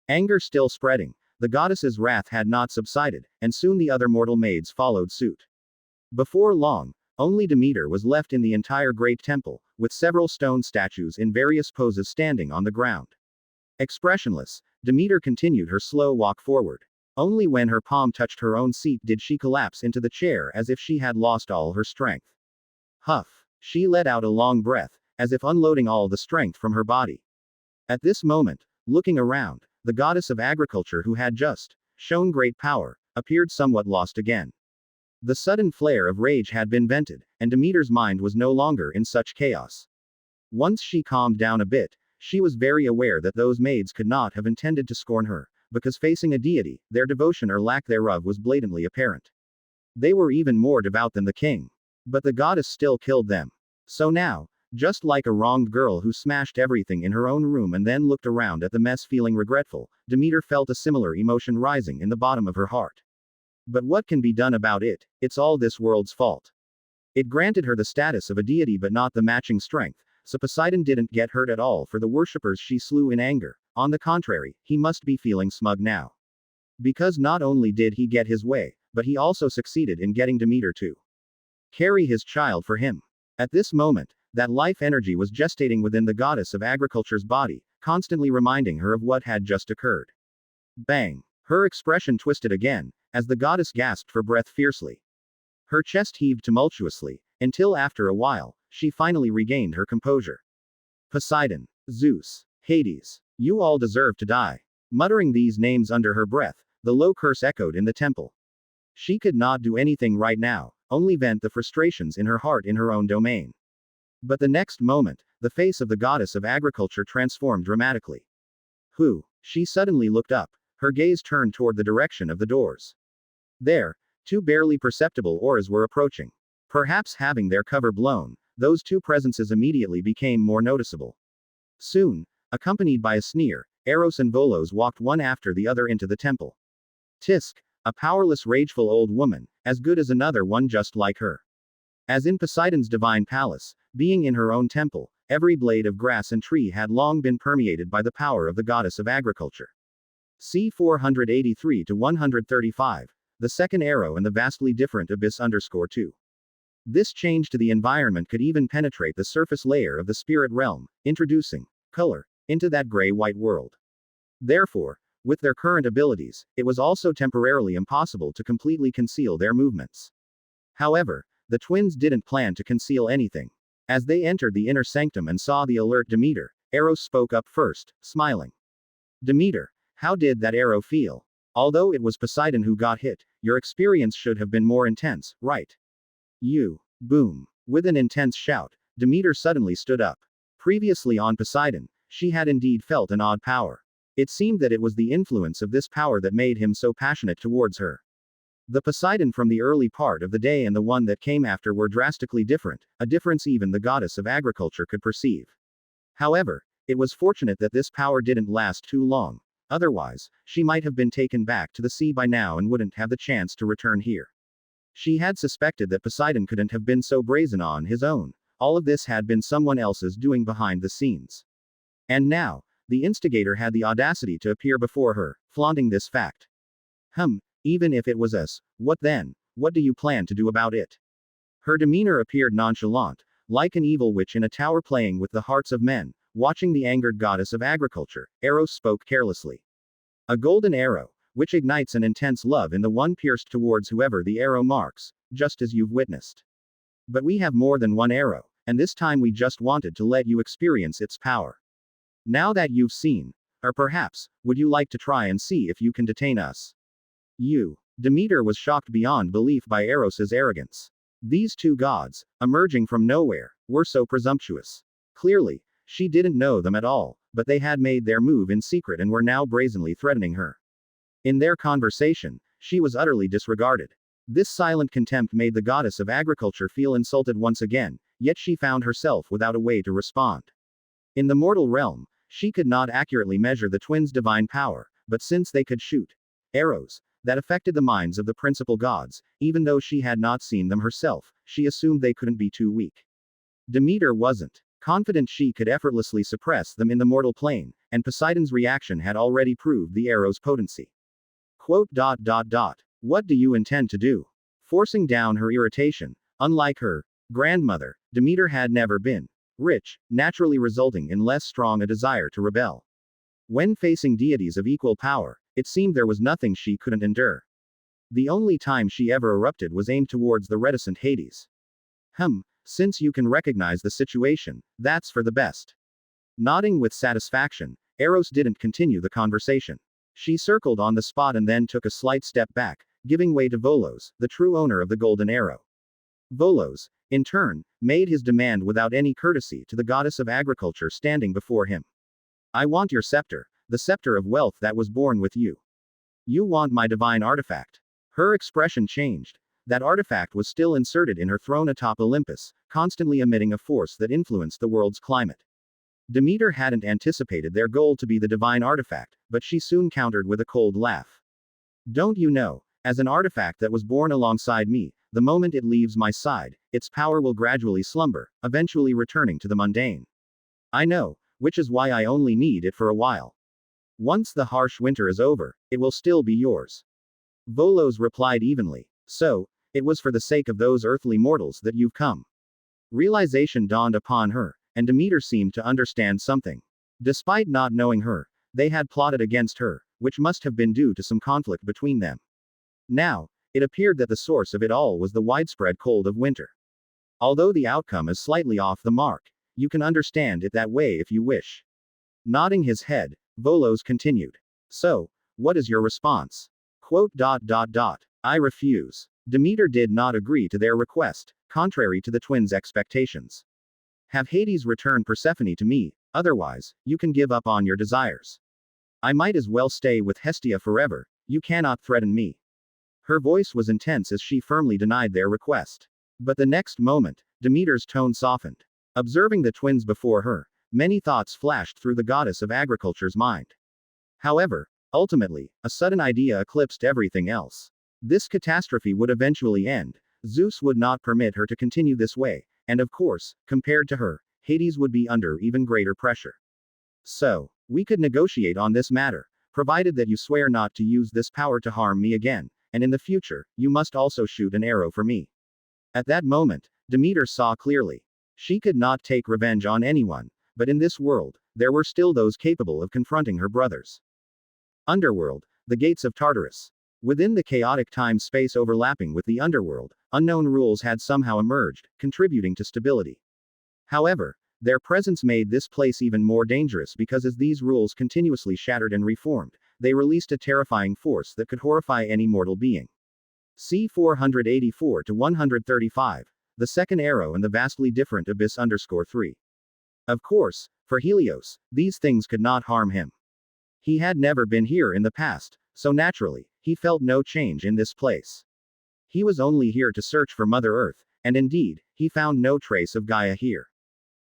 Anger still spreading, the goddess's wrath had not subsided, and soon the other mortal maids followed suit. Before long, only Demeter was left in the entire great temple, with several stone statues in various poses standing on the ground. Expressionless, Demeter continued her slow walk forward. Only when her palm touched her own seat did she collapse into the chair as if she had lost all her strength. Huff. She let out a long breath, as if unloading all the strength from her body. At this moment, looking around, the goddess of agriculture who had just shown great power, appeared somewhat lost again. The sudden flare of rage had been vented, and Demeter's mind was no longer in such chaos. Once she calmed down a bit, she was very aware that those maids could not have intended to scorn her, because facing a deity, their devotion or lack thereof was blatantly apparent. They were even more devout than the king. But the goddess still killed them. So now, just like a wronged girl who smashed everything in her own room and then looked around at the mess feeling regretful, Demeter felt a similar emotion rising in the bottom of her heart. But what can be done about it? It's all this world's fault. It granted her the status of a deity but not the matching strength, so Poseidon didn't get hurt at all for the worshippers she slew in anger. On the contrary, he must be feeling smug now. Because not only did he get his way, but he also succeeded in getting Demeter to carry his child for him. At this moment, that life energy was gestating within the goddess of agriculture's body, constantly reminding her of what had just occurred. Bang! Her expression twisted again, as the goddess gasped for breath fiercely. Her chest heaved tumultuously, until after a while, she finally regained her composure. Poseidon, Zeus, Hades, you all deserve to die. Muttering these names under her breath, the low curse echoed in the temple. She could not do anything right now, only vent the frustrations in her heart in her own domain. But the next moment, the face of the goddess of agriculture transformed dramatically. Who? She suddenly looked up, her gaze turned toward the direction of the doors. There, two barely perceptible auras were approaching. Perhaps having their cover blown, those two presences immediately became more noticeable. Soon, accompanied by a sneer, Eros and Volos walked one after the other into the temple. Tisk, a powerless rageful old woman, as good as another one just like her. As in Poseidon's divine palace, being in her own temple, every blade of grass and tree had long been permeated by the power of the goddess of agriculture. C 483 to 135, the second arrow and the vastly different abyss _2. This change to the environment could even penetrate the surface layer of the spirit realm, introducing color into that gray-white world. Therefore, with their current abilities, it was also temporarily impossible to completely conceal their movements. However, the twins didn't plan to conceal anything. As they entered the inner sanctum and saw the alert Demeter, Eros spoke up first, smiling. Demeter, how did that arrow feel? Although it was Poseidon who got hit, your experience should have been more intense, right? You. Boom. With an intense shout, Demeter suddenly stood up. Previously on Poseidon, she had indeed felt an odd power. It seemed that it was the influence of this power that made him so passionate towards her. The Poseidon from the early part of the day and the one that came after were drastically different, a difference even the goddess of agriculture could perceive. However, it was fortunate that this power didn't last too long. Otherwise, she might have been taken back to the sea by now and wouldn't have the chance to return here. She had suspected that Poseidon couldn't have been so brazen on his own. All of this had been someone else's doing behind the scenes. And now, the instigator had the audacity to appear before her, flaunting this fact. Even if it was us, what then? What do you plan to do about it? Her demeanor appeared nonchalant, like an evil witch in a tower playing with the hearts of men. Watching the angered goddess of agriculture, Eros spoke carelessly. A golden arrow, which ignites an intense love in the one pierced towards whoever the arrow marks, just as you've witnessed. But we have more than one arrow, and this time we just wanted to let you experience its power. Now that you've seen, or perhaps, would you like to try and see if you can detain us? Demeter was shocked beyond belief by Eros's arrogance. These two gods, emerging from nowhere, were so presumptuous. Clearly, she didn't know them at all, but they had made their move in secret and were now brazenly threatening her. In their conversation, she was utterly disregarded. This silent contempt made the goddess of agriculture feel insulted once again, yet she found herself without a way to respond. In the mortal realm, she could not accurately measure the twins' divine power, but since they could shoot arrows that affected the minds of the principal gods, even though she had not seen them herself, she assumed they couldn't be too weak. Demeter wasn't confident she could effortlessly suppress them in the mortal plane, and Poseidon's reaction had already proved the arrow's potency. What do you intend to do? Forcing down her irritation, unlike her grandmother, Demeter had never been rich, naturally resulting in less strong a desire to rebel. When facing deities of equal power, it seemed there was nothing she couldn't endure. The only time she ever erupted was aimed towards the reticent Hades. Since you can recognize the situation, that's for the best. Nodding with satisfaction, Eros didn't continue the conversation. She circled on the spot and then took a slight step back, giving way to Volos, the true owner of the golden arrow. Volos, in turn, made his demand without any courtesy to the goddess of agriculture standing before him. I want your scepter, the scepter of wealth that was born with you. You want my divine artifact. Her expression changed. That artifact was still inserted in her throne atop Olympus, constantly emitting a force that influenced the world's climate. Demeter hadn't anticipated their goal to be the divine artifact, but she soon countered with a cold laugh. Don't you know, as an artifact that was born alongside me, the moment it leaves my side, its power will gradually slumber, eventually returning to the mundane. I know, which is why I only need it for a while. Once the harsh winter is over, it will still be yours. Volos replied evenly. So, it was for the sake of those earthly mortals that you've come. Realization dawned upon her, and Demeter seemed to understand something. Despite not knowing her, they had plotted against her, which must have been due to some conflict between them. Now, it appeared that the source of it all was the widespread cold of winter. Although the outcome is slightly off the mark, you can understand it that way if you wish. Nodding his head, Volos continued. So, what is your response? I refuse. Demeter did not agree to their request, contrary to the twins' expectations. Have Hades return Persephone to me, otherwise, you can give up on your desires. I might as well stay with Hestia forever, you cannot threaten me. Her voice was intense as she firmly denied their request. But the next moment, Demeter's tone softened. Observing the twins before her, many thoughts flashed through the goddess of agriculture's mind. However, ultimately, a sudden idea eclipsed everything else. This catastrophe would eventually end. Zeus would not permit her to continue this way, and of course, compared to her, Hades would be under even greater pressure. So, we could negotiate on this matter, provided that you swear not to use this power to harm me again, and in the future, you must also shoot an arrow for me. At that moment, Demeter saw clearly. She could not take revenge on anyone, but in this world, there were still those capable of confronting her brothers. Underworld, the gates of Tartarus. Within the chaotic time-space overlapping with the underworld, unknown rules had somehow emerged, contributing to stability. However, their presence made this place even more dangerous because as these rules continuously shattered and reformed, they released a terrifying force that could horrify any mortal being. C 484 to 135, the second arrow and the vastly different Abyss _3. Of course, for Helios, these things could not harm him. He had never been here in the past, so naturally, he felt no change in this place. He was only here to search for Mother Earth, and indeed, he found no trace of Gaia here.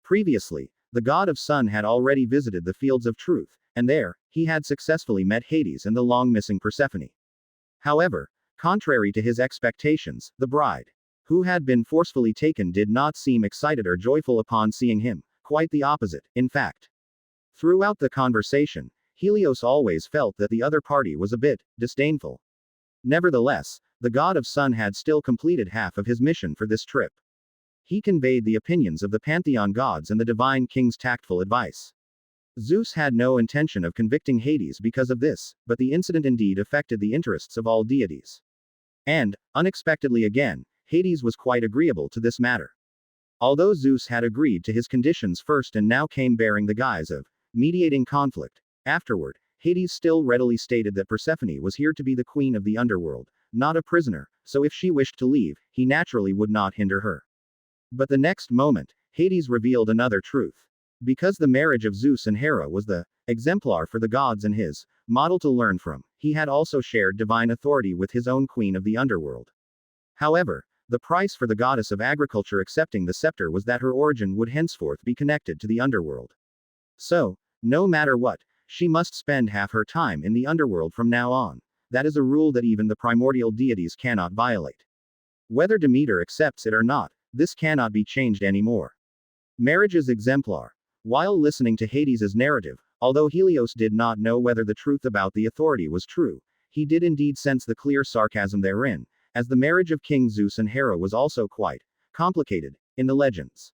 Previously, the god of sun had already visited the fields of truth, and there, he had successfully met Hades and the long-missing Persephone. However, contrary to his expectations, the bride, who had been forcefully taken, did not seem excited or joyful upon seeing him, quite the opposite, in fact. Throughout the conversation, Helios always felt that the other party was a bit disdainful. Nevertheless, the god of sun had still completed half of his mission for this trip. He conveyed the opinions of the pantheon gods and the divine king's tactful advice. Zeus had no intention of convicting Hades because of this, but the incident indeed affected the interests of all deities. And, unexpectedly again, Hades was quite agreeable to this matter. Although Zeus had agreed to his conditions first and now came bearing the guise of mediating conflict, afterward, Hades still readily stated that Persephone was here to be the queen of the underworld, not a prisoner, so if she wished to leave, he naturally would not hinder her. But the next moment, Hades revealed another truth. Because the marriage of Zeus and Hera was the exemplar for the gods and his model to learn from, he had also shared divine authority with his own queen of the underworld. However, the price for the goddess of agriculture accepting the scepter was that her origin would henceforth be connected to the underworld. So, no matter what, she must spend half her time in the underworld from now on. That is a rule that even the primordial deities cannot violate. Whether Demeter accepts it or not, this cannot be changed anymore. Marriage's exemplar. While listening to Hades's narrative, although Helios did not know whether the truth about the authority was true, he did indeed sense the clear sarcasm therein, as the marriage of King Zeus and Hera was also quite complicated in the legends.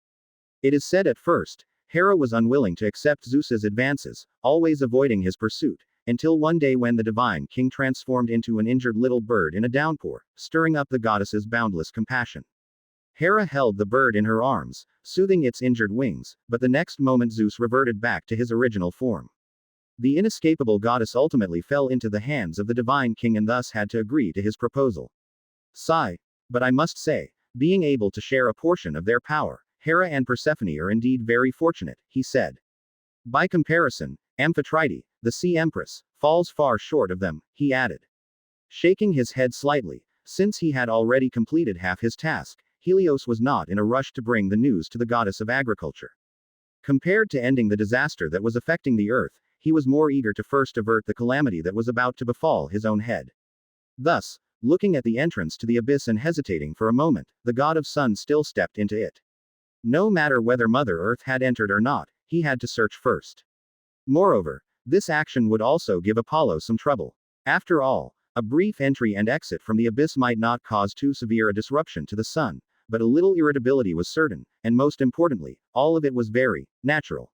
It is said at first, Hera was unwilling to accept Zeus's advances, always avoiding his pursuit, until one day when the divine king transformed into an injured little bird in a downpour, stirring up the goddess's boundless compassion. Hera held the bird in her arms, soothing its injured wings, but the next moment Zeus reverted back to his original form. The inescapable goddess ultimately fell into the hands of the divine king and thus had to agree to his proposal. Sigh. But I must say, being able to share a portion of their power, Hera and Persephone are indeed very fortunate, he said. By comparison, Amphitrite, the sea empress, falls far short of them, he added. Shaking his head slightly, since he had already completed half his task, Helios was not in a rush to bring the news to the goddess of agriculture. Compared to ending the disaster that was affecting the earth, he was more eager to first avert the calamity that was about to befall his own head. Thus, looking at the entrance to the abyss and hesitating for a moment, the god of sun still stepped into it. No matter whether Mother Earth had entered or not, he had to search first. Moreover, this action would also give Apollo some trouble. After all, a brief entry and exit from the abyss might not cause too severe a disruption to the sun, but a little irritability was certain, and most importantly, all of it was very natural.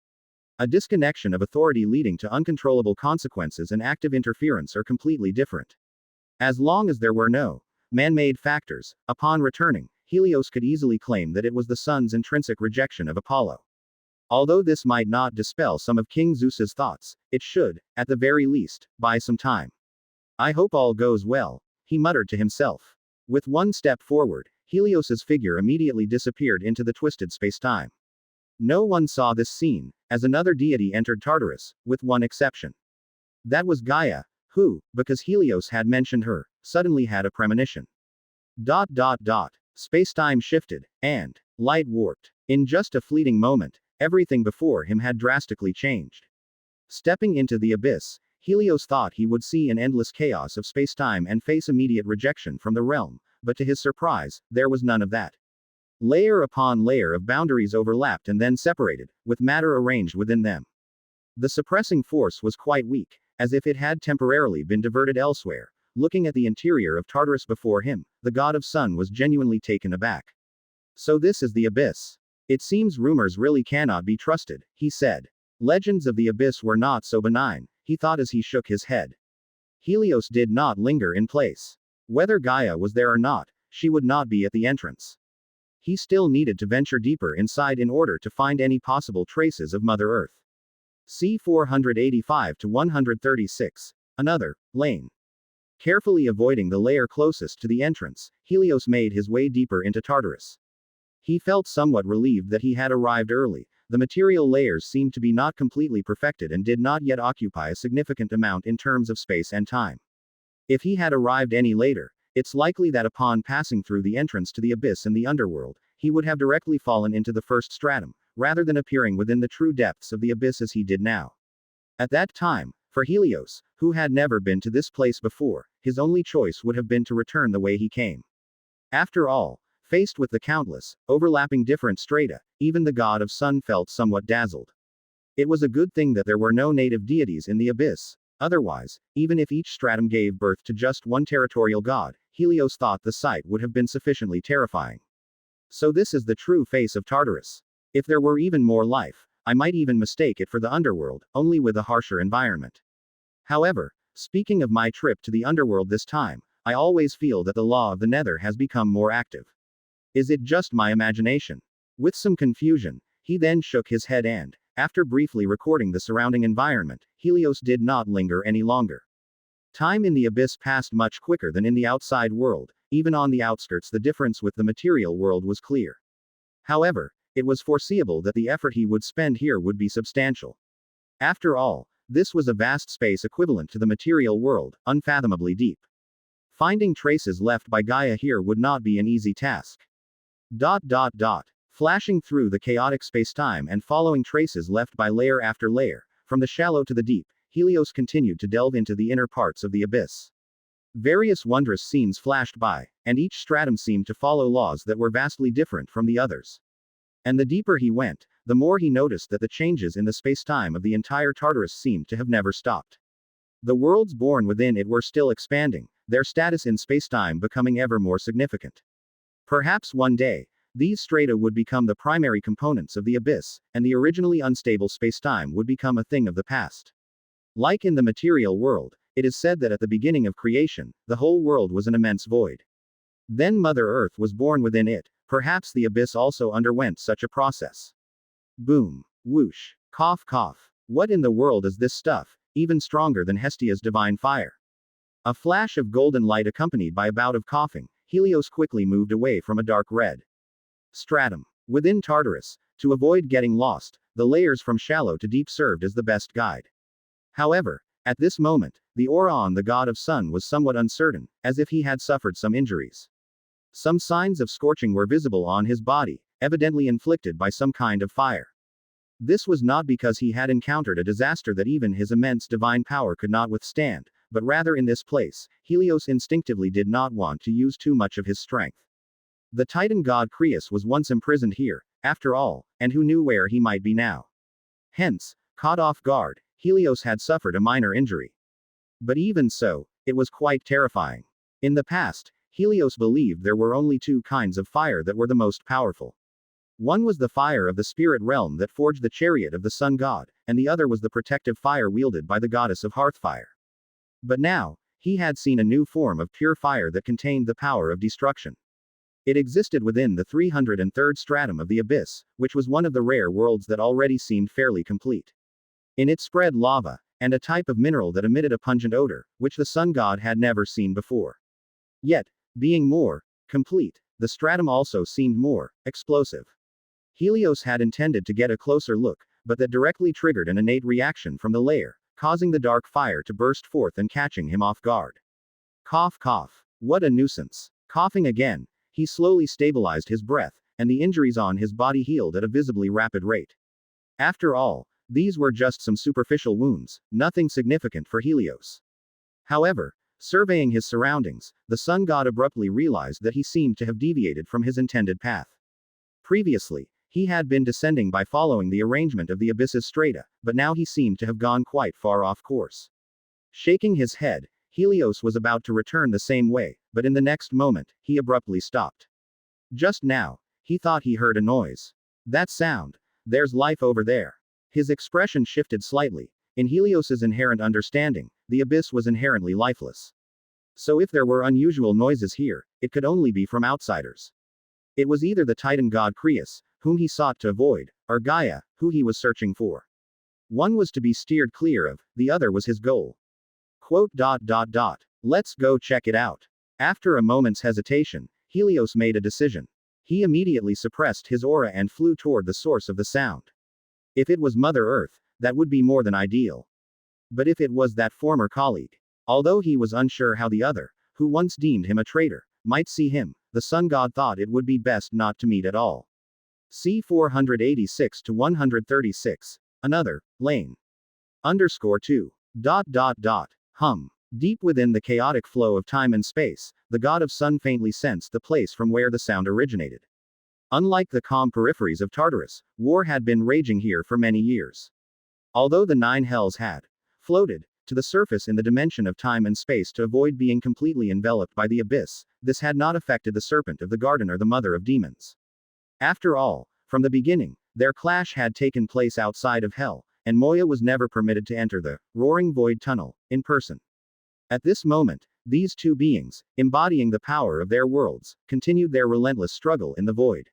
A disconnection of authority leading to uncontrollable consequences and active interference are completely different. As long as there were no man-made factors, upon returning, Helios could easily claim that it was the sun's intrinsic rejection of Apollo. Although this might not dispel some of King Zeus's thoughts, it should, at the very least, buy some time. I hope all goes well, he muttered to himself. With one step forward, Helios's figure immediately disappeared into the twisted spacetime. No one saw this scene, as another deity entered Tartarus, with one exception. That was Gaia, who, because Helios had mentioned her, suddenly had a premonition. Spacetime shifted, and light warped. In just a fleeting moment, everything before him had drastically changed. Stepping into the abyss, Helios thought he would see an endless chaos of spacetime and face immediate rejection from the realm, but to his surprise, there was none of that. Layer upon layer of boundaries overlapped and then separated, with matter arranged within them. The suppressing force was quite weak, as if it had temporarily been diverted elsewhere. Looking at the interior of Tartarus before him, the god of sun was genuinely taken aback. So this is the abyss. It seems rumors really cannot be trusted, he said. Legends of the abyss were not so benign, he thought as he shook his head. Helios did not linger in place. Whether Gaia was there or not, she would not be at the entrance. He still needed to venture deeper inside in order to find any possible traces of Mother Earth. C 485-136. Another, Laine. Carefully avoiding the layer closest to the entrance, Helios made his way deeper into Tartarus. He felt somewhat relieved that he had arrived early, the material layers seemed to be not completely perfected and did not yet occupy a significant amount in terms of space and time. If he had arrived any later, it's likely that upon passing through the entrance to the abyss and the underworld, he would have directly fallen into the first stratum, rather than appearing within the true depths of the abyss as he did now. At that time, for Helios, who had never been to this place before, his only choice would have been to return the way he came. After all, faced with the countless, overlapping different strata, even the god of sun felt somewhat dazzled. It was a good thing that there were no native deities in the abyss. Otherwise, even if each stratum gave birth to just one territorial god, Helios thought the sight would have been sufficiently terrifying. So this is the true face of Tartarus. If there were even more life, I might even mistake it for the underworld, only with a harsher environment. However, speaking of my trip to the underworld this time, I always feel that the law of the nether has become more active. Is it just my imagination? With some confusion, he then shook his head and, after briefly recording the surrounding environment, Helios did not linger any longer. Time in the abyss passed much quicker than in the outside world. Even on the outskirts the difference with the material world was clear. However, it was foreseeable that the effort he would spend here would be substantial. After all, this was a vast space equivalent to the material world, unfathomably deep. Finding traces left by Gaia here would not be an easy task. Flashing through the chaotic spacetime and following traces left by layer after layer, from the shallow to the deep, Helios continued to delve into the inner parts of the abyss. Various wondrous scenes flashed by, and each stratum seemed to follow laws that were vastly different from the others. And the deeper he went, the more he noticed that the changes in the spacetime of the entire Tartarus seemed to have never stopped. The worlds born within it were still expanding, their status in spacetime becoming ever more significant. Perhaps one day, these strata would become the primary components of the abyss, and the originally unstable spacetime would become a thing of the past. Like in the material world, it is said that at the beginning of creation, the whole world was an immense void. Then Mother Earth was born within it. Perhaps the abyss also underwent such a process. Boom. Whoosh. Cough cough. What in the world is this stuff, even stronger than Hestia's divine fire? A flash of golden light accompanied by a bout of coughing, Helios quickly moved away from a dark red stratum. Within Tartarus, to avoid getting lost, the layers from shallow to deep served as the best guide. However, at this moment, the aura on the god of sun was somewhat uncertain, as if he had suffered some injuries. Some signs of scorching were visible on his body, evidently inflicted by some kind of fire. This was not because he had encountered a disaster that even his immense divine power could not withstand, but rather in this place, Helios instinctively did not want to use too much of his strength. The Titan god Creus was once imprisoned here, after all, and who knew where he might be now? Hence, caught off guard, Helios had suffered a minor injury. But even so, it was quite terrifying. In the past, Helios believed there were only two kinds of fire that were the most powerful. One was the fire of the spirit realm that forged the chariot of the sun god, and the other was the protective fire wielded by the goddess of hearthfire. But now, he had seen a new form of pure fire that contained the power of destruction. It existed within the 303rd stratum of the abyss, which was one of the rare worlds that already seemed fairly complete. In it spread lava, and a type of mineral that emitted a pungent odor, which the sun god had never seen before. Yet, being more complete, the stratum also seemed more explosive. Helios had intended to get a closer look, but that directly triggered an innate reaction from the layer, causing the dark fire to burst forth and catching him off guard. Cough cough. What a nuisance. Coughing again, he slowly stabilized his breath, and the injuries on his body healed at a visibly rapid rate. After all, these were just some superficial wounds, nothing significant for Helios. However, surveying his surroundings, the sun god abruptly realized that he seemed to have deviated from his intended path. Previously, he had been descending by following the arrangement of the abyss's strata, but now he seemed to have gone quite far off course. Shaking his head, Helios was about to return the same way, but in the next moment, he abruptly stopped. Just now, he thought he heard a noise. That sound. There's life over there. His expression shifted slightly. In Helios's inherent understanding, the abyss was inherently lifeless. So if there were unusual noises here, it could only be from outsiders. It was either the Titan god Creus, whom he sought to avoid, or Gaia, who he was searching for. One was to be steered clear of, the other was his goal. Let's go check it out. After a moment's hesitation, Helios made a decision. He immediately suppressed his aura and flew toward the source of the sound. If it was Mother Earth, that would be more than ideal. But if it was that former colleague, although he was unsure how the other, who once deemed him a traitor, might see him, the sun god thought it would be best not to meet at all. C 486 to 136. Another, Laine. Underscore 2. Hum. Deep within the chaotic flow of time and space, the god of sun faintly sensed the place from where the sound originated. Unlike the calm peripheries of Tartarus, war had been raging here for many years. Although the nine hells had floated to the surface in the dimension of time and space to avoid being completely enveloped by the abyss, this had not affected the serpent of the garden or the mother of demons. After all, from the beginning, their clash had taken place outside of hell, and Moya was never permitted to enter the roaring void tunnel in person. At this moment, these two beings, embodying the power of their worlds, continued their relentless struggle in the void.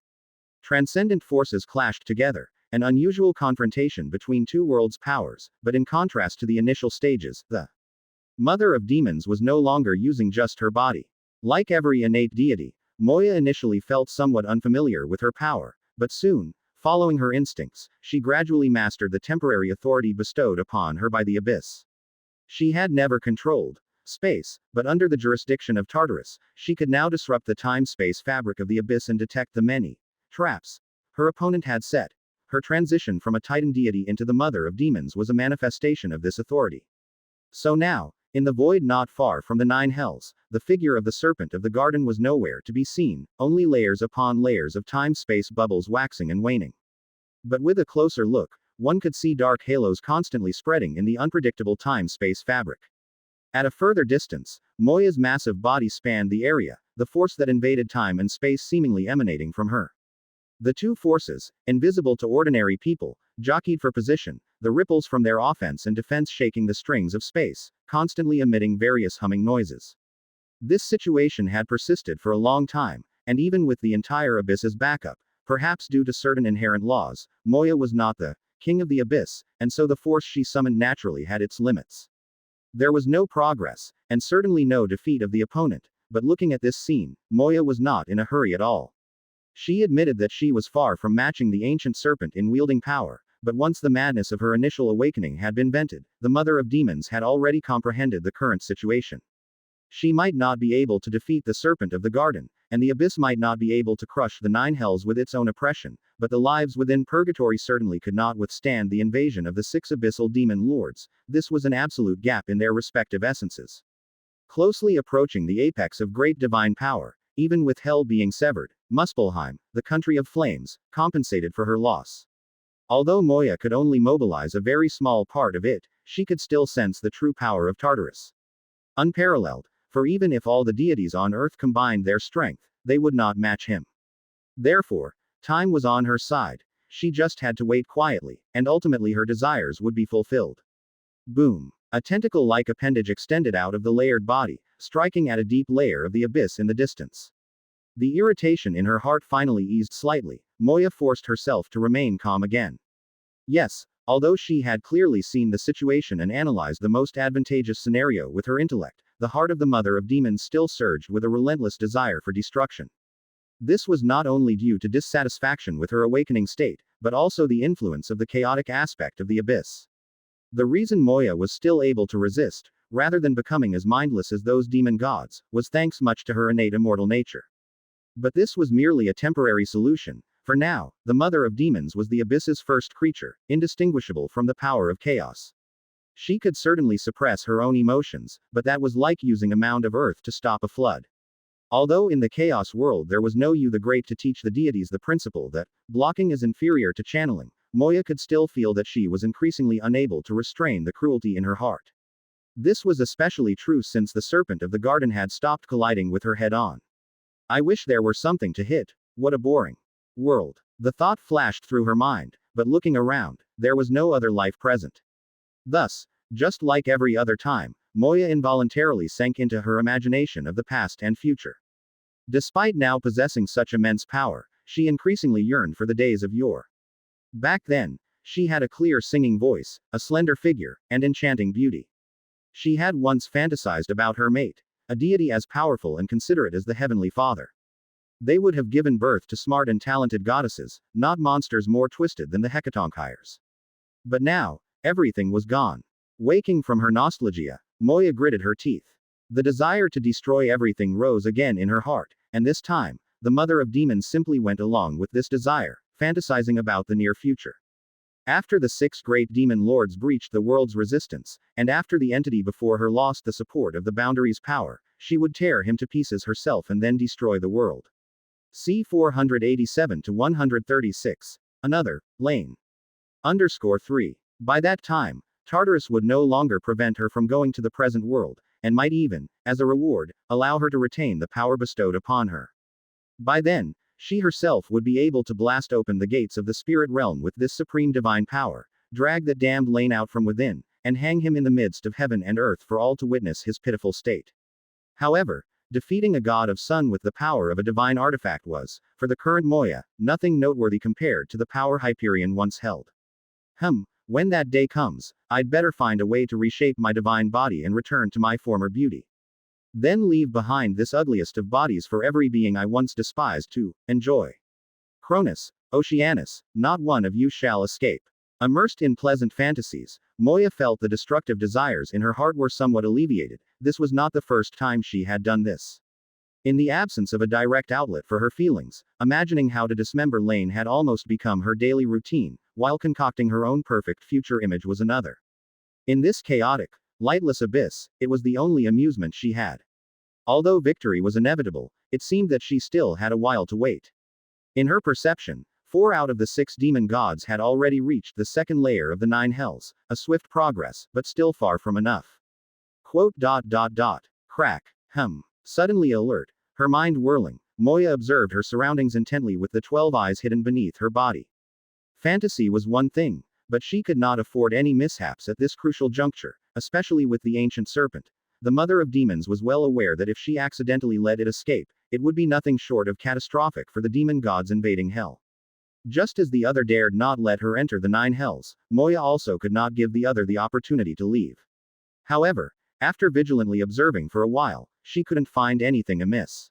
Transcendent forces clashed together, an unusual confrontation between two worlds' powers, but in contrast to the initial stages, the Mother of Demons was no longer using just her body. Like every innate deity, Moya initially felt somewhat unfamiliar with her power, but soon, following her instincts, she gradually mastered the temporary authority bestowed upon her by the abyss. She had never controlled space, but under the jurisdiction of Tartarus, she could now disrupt the time-space fabric of the abyss and detect the many traps her opponent had set. Her transition from a Titan deity into the Mother of Demons was a manifestation of this authority. So now, in the void not far from the nine hells, the figure of the serpent of the garden was nowhere to be seen, only layers upon layers of time-space bubbles waxing and waning. But with a closer look, one could see dark halos constantly spreading in the unpredictable time-space fabric. At a further distance, Moya's massive body spanned the area, the force that invaded time and space seemingly emanating from her. The two forces, invisible to ordinary people, jockeyed for position, the ripples from their offense and defense shaking the strings of space, constantly emitting various humming noises. This situation had persisted for a long time, and even with the entire abyss as backup, perhaps due to certain inherent laws, Moya was not the king of the abyss, and so the force she summoned naturally had its limits. There was no progress, and certainly no defeat of the opponent, but looking at this scene, Moya was not in a hurry at all. She admitted that she was far from matching the ancient serpent in wielding power, but once the madness of her initial awakening had been vented, the Mother of Demons had already comprehended the current situation. She might not be able to defeat the serpent of the garden, and the abyss might not be able to crush the nine hells with its own oppression, but the lives within purgatory certainly could not withstand the invasion of the six abyssal demon lords. This was an absolute gap in their respective essences. Closely approaching the apex of great divine power, even with hell being severed, Muspelheim, the country of flames, compensated for her loss. Although Moya could only mobilize a very small part of it, she could still sense the true power of Tartarus. Unparalleled, for even if all the deities on earth combined their strength, they would not match him. Therefore, time was on her side. She just had to wait quietly, and ultimately her desires would be fulfilled. Boom. A tentacle-like appendage extended out of the layered body, striking at a deep layer of the abyss in the distance. The irritation in her heart finally eased slightly. Moya forced herself to remain calm again. Yes, although she had clearly seen the situation and analyzed the most advantageous scenario with her intellect, the heart of the Mother of Demons still surged with a relentless desire for destruction. This was not only due to dissatisfaction with her awakening state, but also the influence of the chaotic aspect of the abyss. The reason Moya was still able to resist, rather than becoming as mindless as those demon gods, was thanks much to her innate immortal nature. But this was merely a temporary solution. For now, the Mother of Demons was the abyss's first creature, indistinguishable from the power of chaos. She could certainly suppress her own emotions, but that was like using a mound of earth to stop a flood. Although in the chaos world there was no you the Great to teach the deities the principle that blocking is inferior to channeling, Moya could still feel that she was increasingly unable to restrain the cruelty in her heart. This was especially true since the serpent of the garden had stopped colliding with her head-on. I wish there were something to hit. What a boring world. The thought flashed through her mind, but looking around, there was no other life present. Thus, just like every other time, Moya involuntarily sank into her imagination of the past and future. Despite now possessing such immense power, she increasingly yearned for the days of yore. Back then, she had a clear singing voice, a slender figure, and enchanting beauty. She had once fantasized about her mate, a deity as powerful and considerate as the Heavenly Father. They would have given birth to smart and talented goddesses, not monsters more twisted than the hecatonkires. But now, everything was gone. Waking from her nostalgia, Moya gritted her teeth. The desire to destroy everything rose again in her heart, and this time, the mother of demons simply went along with this desire, fantasizing about the near future. After the 6 great demon lords breached the world's resistance, and after the entity before her lost the support of the boundary's power, she would tear him to pieces herself and then destroy the world. C 487 to 136. Another, Laine. _3. By that time, Tartarus would no longer prevent her from going to the present world, and might even, as a reward, allow her to retain the power bestowed upon her. By then, she herself would be able to blast open the gates of the spirit realm with this supreme divine power, drag that damned Laine out from within, and hang him in the midst of heaven and earth for all to witness his pitiful state. However, defeating a god of sun with the power of a divine artifact was, for the current Moya, nothing noteworthy compared to the power Hyperion once held. When that day comes, I'd better find a way to reshape my divine body and return to my former beauty. Then leave behind this ugliest of bodies for every being I once despised to enjoy. Cronus, Oceanus, not one of you shall escape. Immersed in pleasant fantasies, Moya felt the destructive desires in her heart were somewhat alleviated. This was not the first time she had done this. In the absence of a direct outlet for her feelings, imagining how to dismember Laine had almost become her daily routine, while concocting her own perfect future image was another. In this chaotic, lightless abyss, it was the only amusement she had. Although victory was inevitable, it seemed that she still had a while to wait. In her perception, 4 out of the 6 demon gods had already reached the second layer of the 9 hells, a swift progress, but still far from enough. Crack. Suddenly alert, her mind whirling, Moya observed her surroundings intently with the 12 eyes hidden beneath her body. Fantasy was one thing, but she could not afford any mishaps at this crucial juncture, especially with the ancient serpent. The mother of demons was well aware that if she accidentally let it escape, it would be nothing short of catastrophic for the demon gods invading hell. Just as the other dared not let her enter the 9 hells, Moya also could not give the other the opportunity to leave. However, after vigilantly observing for a while, she couldn't find anything amiss.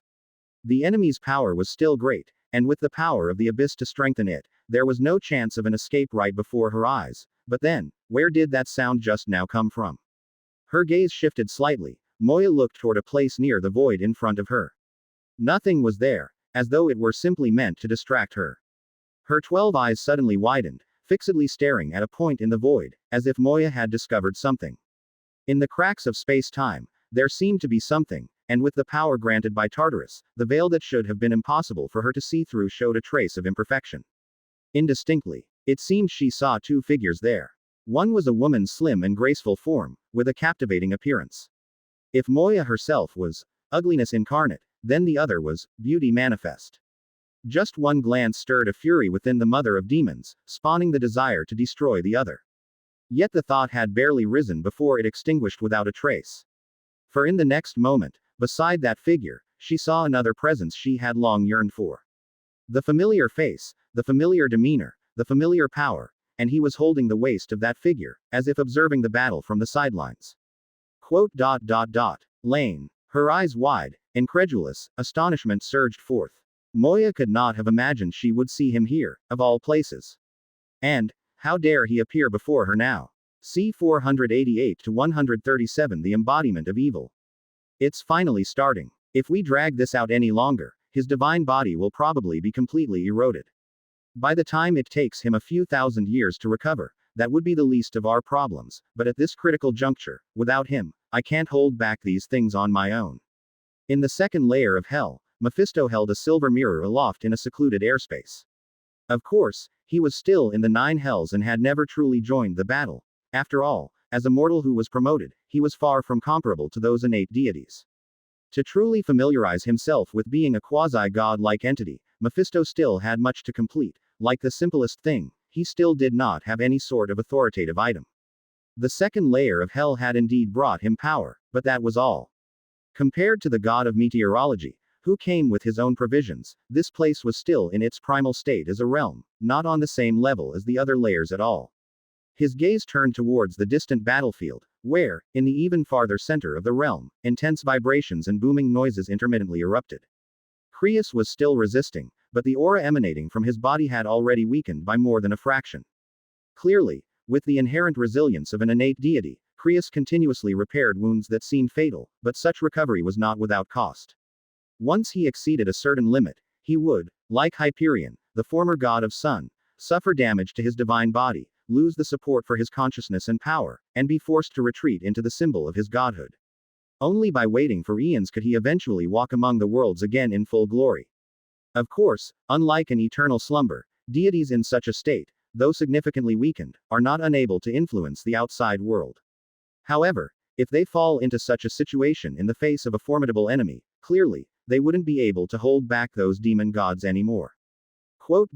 The enemy's power was still great, and with the power of the abyss to strengthen it, there was no chance of an escape right before her eyes. But then, where did that sound just now come from? Her gaze shifted slightly. Moya looked toward a place near the void in front of her. Nothing was there, as though it were simply meant to distract her. Her 12 eyes suddenly widened, fixedly staring at a point in the void, as if Moya had discovered something. In the cracks of space-time, there seemed to be something, and with the power granted by Tartarus, the veil that should have been impossible for her to see through showed a trace of imperfection. Indistinctly, it seemed she saw 2 figures there. One was a woman's slim and graceful form, with a captivating appearance. If Moya herself was ugliness incarnate, then the other was beauty manifest. Just one glance stirred a fury within the mother of demons, spawning the desire to destroy the other. Yet the thought had barely risen before it extinguished without a trace. For in the next moment, beside that figure, she saw another presence she had long yearned for. The familiar face, the familiar demeanor, the familiar power, and he was holding the waist of that figure, as if observing the battle from the sidelines. Laine. Her eyes wide, incredulous, astonishment surged forth. Moya could not have imagined she would see him here, of all places. And, how dare he appear before her now? C 488 to 137 The embodiment of evil. It's finally starting. If we drag this out any longer, his divine body will probably be completely eroded. By the time it takes him a few thousand years to recover, that would be the least of our problems, but at this critical juncture, without him, I can't hold back these things on my own. In the second layer of hell, Mephisto held a silver mirror aloft in a secluded airspace. Of course, he was still in the 9 hells and had never truly joined the battle. After all, as a mortal who was promoted, he was far from comparable to those innate deities. To truly familiarize himself with being a quasi-god-like entity, Mephisto still had much to complete. Like the simplest thing, he still did not have any sort of authoritative item. The second layer of hell had indeed brought him power, but that was all. Compared to the god of meteorology, who came with his own provisions, this place was still in its primal state as a realm, not on the same level as the other layers at all. His gaze turned towards the distant battlefield, where, in the even farther center of the realm, intense vibrations and booming noises intermittently erupted. Creus was still resisting, but the aura emanating from his body had already weakened by more than a fraction. Clearly, With the inherent resilience of an innate deity, Creus continuously repaired wounds that seemed fatal, but such recovery was not without cost. Once he exceeded a certain limit, he would, like Hyperion, the former god of sun, suffer damage to his divine body, lose the support for his consciousness and power, and be forced to retreat into the symbol of his godhood. Only by waiting for eons could he eventually walk among the worlds again in full glory. Of course, unlike an eternal slumber, deities in such a state, though significantly weakened, are not unable to influence the outside world. However, if they fall into such a situation in the face of a formidable enemy, clearly, they wouldn't be able to hold back those demon gods anymore. Quote.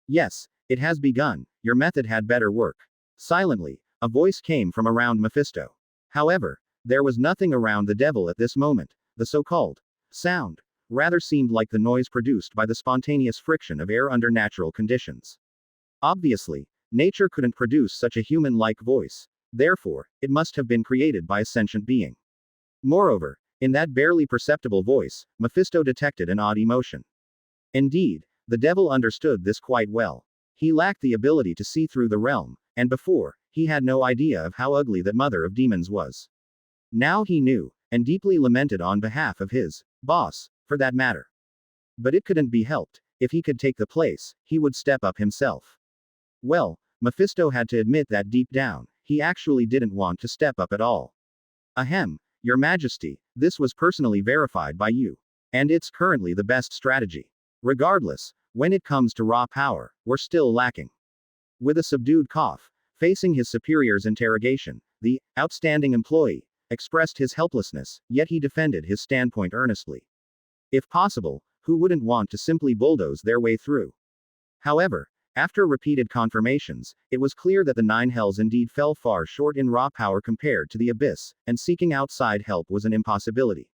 Yes, it has begun, your method had better work. Silently, a voice came from around Mephisto. However, there was nothing around the devil at this moment. The so-called sound rather seemed like the noise produced by the spontaneous friction of air under natural conditions. Obviously, nature couldn't produce such a human-like voice. Therefore, it must have been created by a sentient being. Moreover, in that barely perceptible voice, Mephisto detected an odd emotion. Indeed, the devil understood this quite well. He lacked the ability to see through the realm, and before, he had no idea of how ugly that mother of demons was. Now he knew, and deeply lamented on behalf of his boss, for that matter. But it couldn't be helped. If he could take the place, he would step up himself. Well, Mephisto had to admit that deep down, he actually didn't want to step up at all. Ahem, Your Majesty, this was personally verified by you. And it's currently the best strategy. Regardless, when it comes to raw power, we're still lacking. With a subdued cough, facing his superior's interrogation, the outstanding employee expressed his helplessness, yet he defended his standpoint earnestly. If possible, who wouldn't want to simply bulldoze their way through? However, after repeated confirmations, it was clear that the Nine Hells indeed fell far short in raw power compared to the Abyss, and seeking outside help was an impossibility.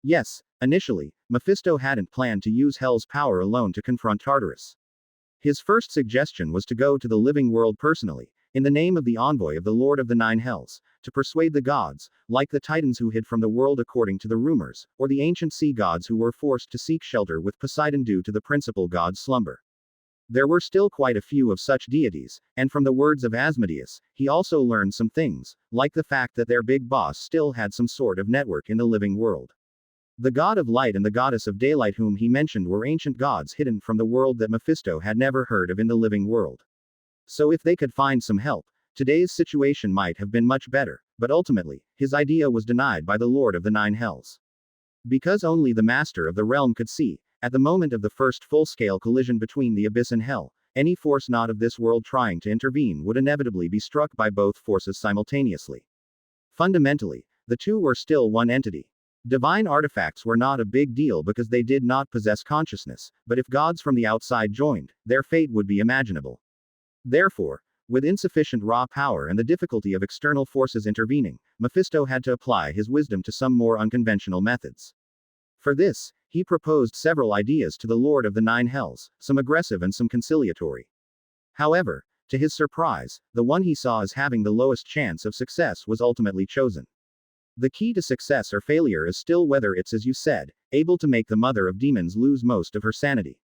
Yes, initially, Mephisto hadn't planned to use Hell's power alone to confront Tartarus. His first suggestion was to go to the living world personally, in the name of the envoy of the Lord of the Nine Hells, to persuade the gods, like the Titans who hid from the world according to the rumors, or the ancient sea gods who were forced to seek shelter with Poseidon due to the principal god's slumber. There were still quite a few of such deities, and from the words of Asmodeus, he also learned some things, like the fact that their big boss still had some sort of network in the living world. The god of light and the goddess of daylight whom he mentioned were ancient gods hidden from the world that Mephisto had never heard of in the living world. So if they could find some help, today's situation might have been much better, but ultimately, his idea was denied by the Lord of the Nine Hells. Because only the master of the realm could see, at the moment of the first full-scale collision between the Abyss and Hell, any force not of this world trying to intervene would inevitably be struck by both forces simultaneously. Fundamentally, the two were still one entity. Divine artifacts were not a big deal because they did not possess consciousness, but if gods from the outside joined, their fate would be imaginable. Therefore, with insufficient raw power and the difficulty of external forces intervening, Mephisto had to apply his wisdom to some more unconventional methods. For this, he proposed several ideas to the Lord of the Nine Hells, some aggressive and some conciliatory. However, to his surprise, the one he saw as having the lowest chance of success was ultimately chosen. The key to success or failure is still whether it's, as you said, able to make the mother of demons lose most of her sanity.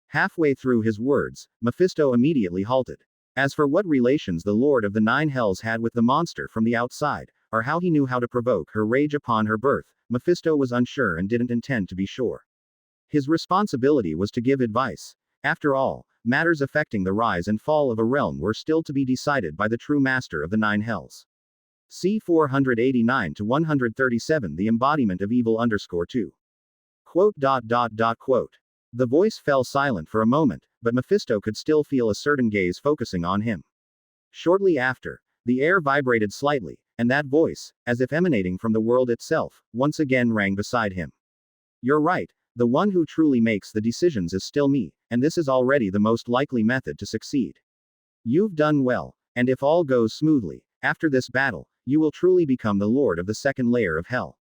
Halfway through his words, Mephisto immediately halted. As for what relations the Lord of the Nine Hells had with the monster from the outside, or how he knew how to provoke her rage upon her birth, Mephisto was unsure and didn't intend to be sure. His responsibility was to give advice. After all, matters affecting the rise and fall of a realm were still to be decided by the true master of the Nine Hells. C 489-137 The embodiment of evil _2. Quote. The voice fell silent for a moment, but Mephisto could still feel a certain gaze focusing on him. Shortly after, the air vibrated slightly, and that voice, as if emanating from the world itself, once again rang beside him. You're right, the one who truly makes the decisions is still me, and this is already the most likely method to succeed. You've done well, and if all goes smoothly, after this battle, you will truly become the lord of the second layer of hell.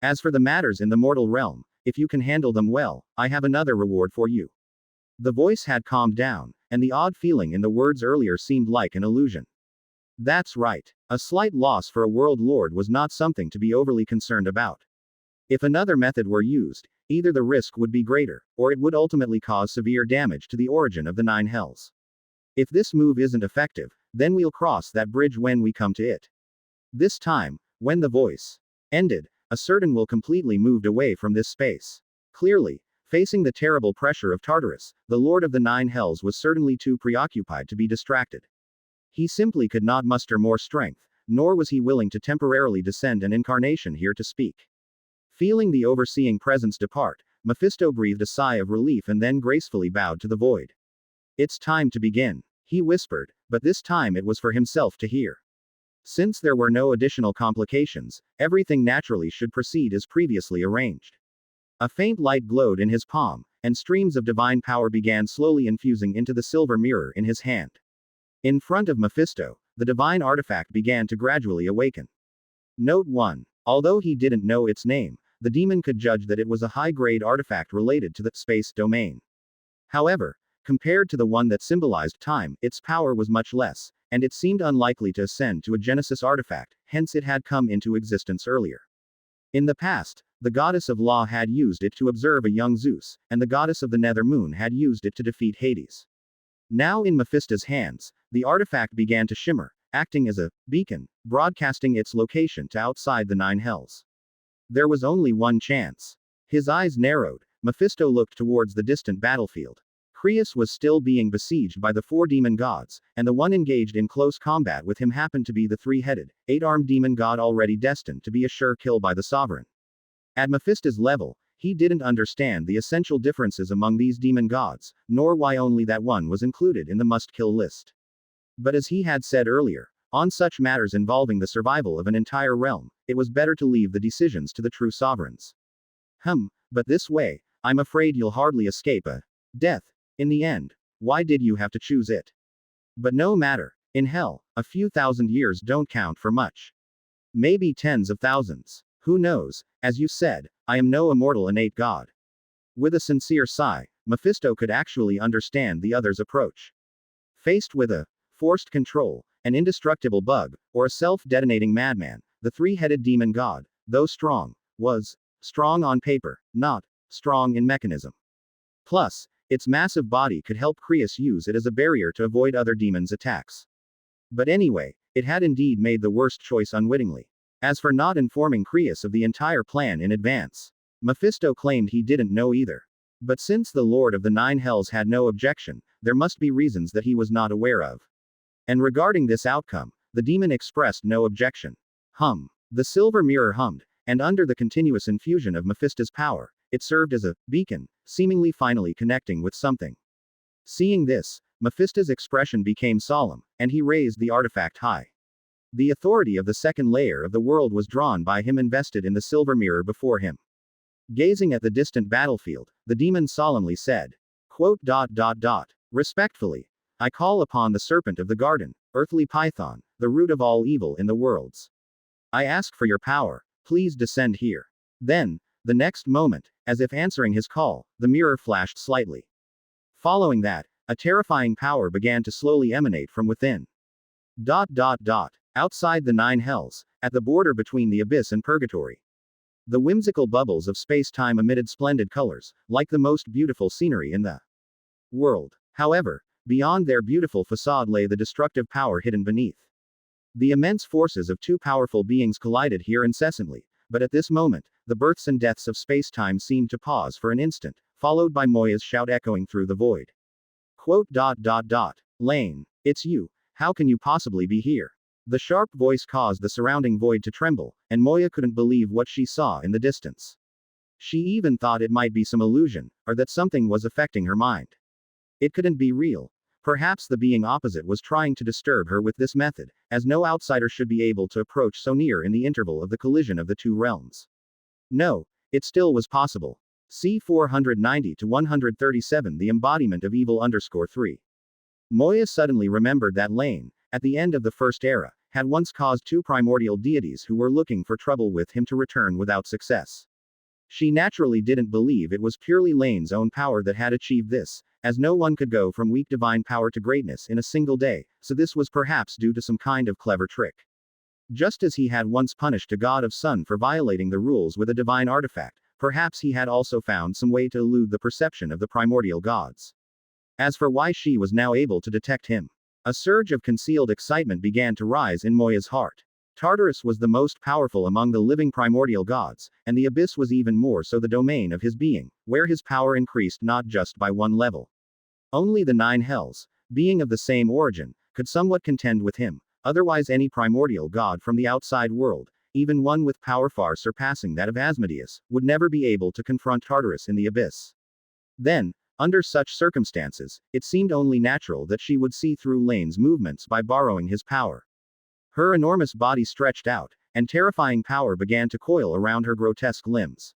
As for the matters in the mortal realm, if you can handle them well, I have another reward for you. The voice had calmed down, and the odd feeling in the words earlier seemed like an illusion. That's right. A slight loss for a world lord was not something to be overly concerned about. If another method were used, either the risk would be greater, or it would ultimately cause severe damage to the origin of the Nine Hells. If this move isn't effective, Then we'll cross that bridge when we come to it. This time, when the voice ended, a certain will completely moved away from this space. Clearly, facing the terrible pressure of Tartarus, the Lord of the Nine Hells was certainly too preoccupied to be distracted. He simply could not muster more strength, nor was he willing to temporarily descend an incarnation here to speak. Feeling the overseeing presence depart, Mephisto breathed a sigh of relief and then gracefully bowed to the void. It's time to begin, he whispered, but this time it was for himself to hear. Since there were no additional complications, everything naturally should proceed as previously arranged. A faint light glowed in his palm, and streams of divine power began slowly infusing into the silver mirror in his hand. In front of Mephisto, the divine artifact began to gradually awaken. Note 1. Although he didn't know its name, the demon could judge that it was a high-grade artifact related to the space domain. However, compared to the one that symbolized time, its power was much less, and it seemed unlikely to ascend to a Genesis artifact, hence it had come into existence earlier. In the past, the goddess of law had used it to observe a young Zeus, and the goddess of the nether moon had used it to defeat Hades. Now in Mephisto's hands, the artifact began to shimmer, acting as a beacon, broadcasting its location to outside the Nine Hells. There was only one chance. His eyes narrowed, Mephisto looked towards the distant battlefield. Creus was still being besieged by the four demon gods, and the one engaged in close combat with him happened to be the three-headed, eight-armed demon god already destined to be a sure kill by the sovereign. At Mephisto's level, he didn't understand the essential differences among these demon gods, nor why only that one was included in the must-kill list. But as he had said earlier, on such matters involving the survival of an entire realm, it was better to leave the decisions to the true sovereigns. But this way, I'm afraid you'll hardly escape a death. In the end, why did you have to choose it? But no matter. In hell, a few thousand years don't count for much. Maybe tens of thousands. Who knows? As you said, I am no immortal innate god. With a sincere sigh, Mephisto could actually understand the other's approach. Faced with a forced control, an indestructible bug, or a self-detonating madman, the three-headed demon god, though strong, was strong on paper, not strong in mechanism. Plus, its massive body could help Creus use it as a barrier to avoid other demons' attacks. But anyway, it had indeed made the worst choice unwittingly. As for not informing Creus of the entire plan in advance, Mephisto claimed he didn't know either. But since the Lord of the Nine Hells had no objection, there must be reasons that he was not aware of. And regarding this outcome, the demon expressed no objection. The silver mirror hummed, and under the continuous infusion of Mephisto's power, it served as a beacon, seemingly finally connecting with something. Seeing this, Mephisto's expression became solemn, and he raised the artifact high. The authority of the second layer of the world was drawn by him invested in the silver mirror before him. Gazing at the distant battlefield, the demon solemnly said, Respectfully, I call upon the serpent of the garden, earthly python, the root of all evil in the worlds. I ask for your power, please descend here. Then, the next moment, as if answering his call, the mirror flashed slightly. Following that, a terrifying power began to slowly emanate from within. Outside the Nine Hells, at the border between the abyss and purgatory. The whimsical bubbles of space-time emitted splendid colors, like the most beautiful scenery in the world. However, beyond their beautiful facade lay the destructive power hidden beneath. The immense forces of two powerful beings collided here incessantly, but at this moment, the births and deaths of space-time seemed to pause for an instant, followed by Moya's shout echoing through the void. Laine, it's you, how can you possibly be here? The sharp voice caused the surrounding void to tremble, and Moya couldn't believe what she saw in the distance. She even thought it might be some illusion, or that something was affecting her mind. It couldn't be real. Perhaps the being opposite was trying to disturb her with this method, as no outsider should be able to approach so near in the interval of the collision of the two realms. No, it still was possible. C 490-137 The embodiment of evil 3. Moya suddenly remembered that Laine, at the end of the First Era, had once caused two primordial deities who were looking for trouble with him to return without success. She naturally didn't believe it was purely Laine's own power that had achieved this, as no one could go from weak divine power to greatness in a single day, so this was perhaps due to some kind of clever trick. Just as he had once punished a god of sun for violating the rules with a divine artifact, perhaps he had also found some way to elude the perception of the primordial gods. As for why she was now able to detect him, A surge of concealed excitement began to rise in Moya's heart. Tartarus was the most powerful among the living primordial gods, and the abyss was even more so the domain of his being, where his power increased not just by one level. Only the 9 hells, being of the same origin, could somewhat contend with him, otherwise any primordial god from the outside world, even one with power far surpassing that of Asmodeus, would never be able to confront Tartarus in the abyss. Then, under such circumstances, it seemed only natural that she would see through Laine's movements by borrowing his power. Her enormous body stretched out, and terrifying power began to coil around her grotesque limbs.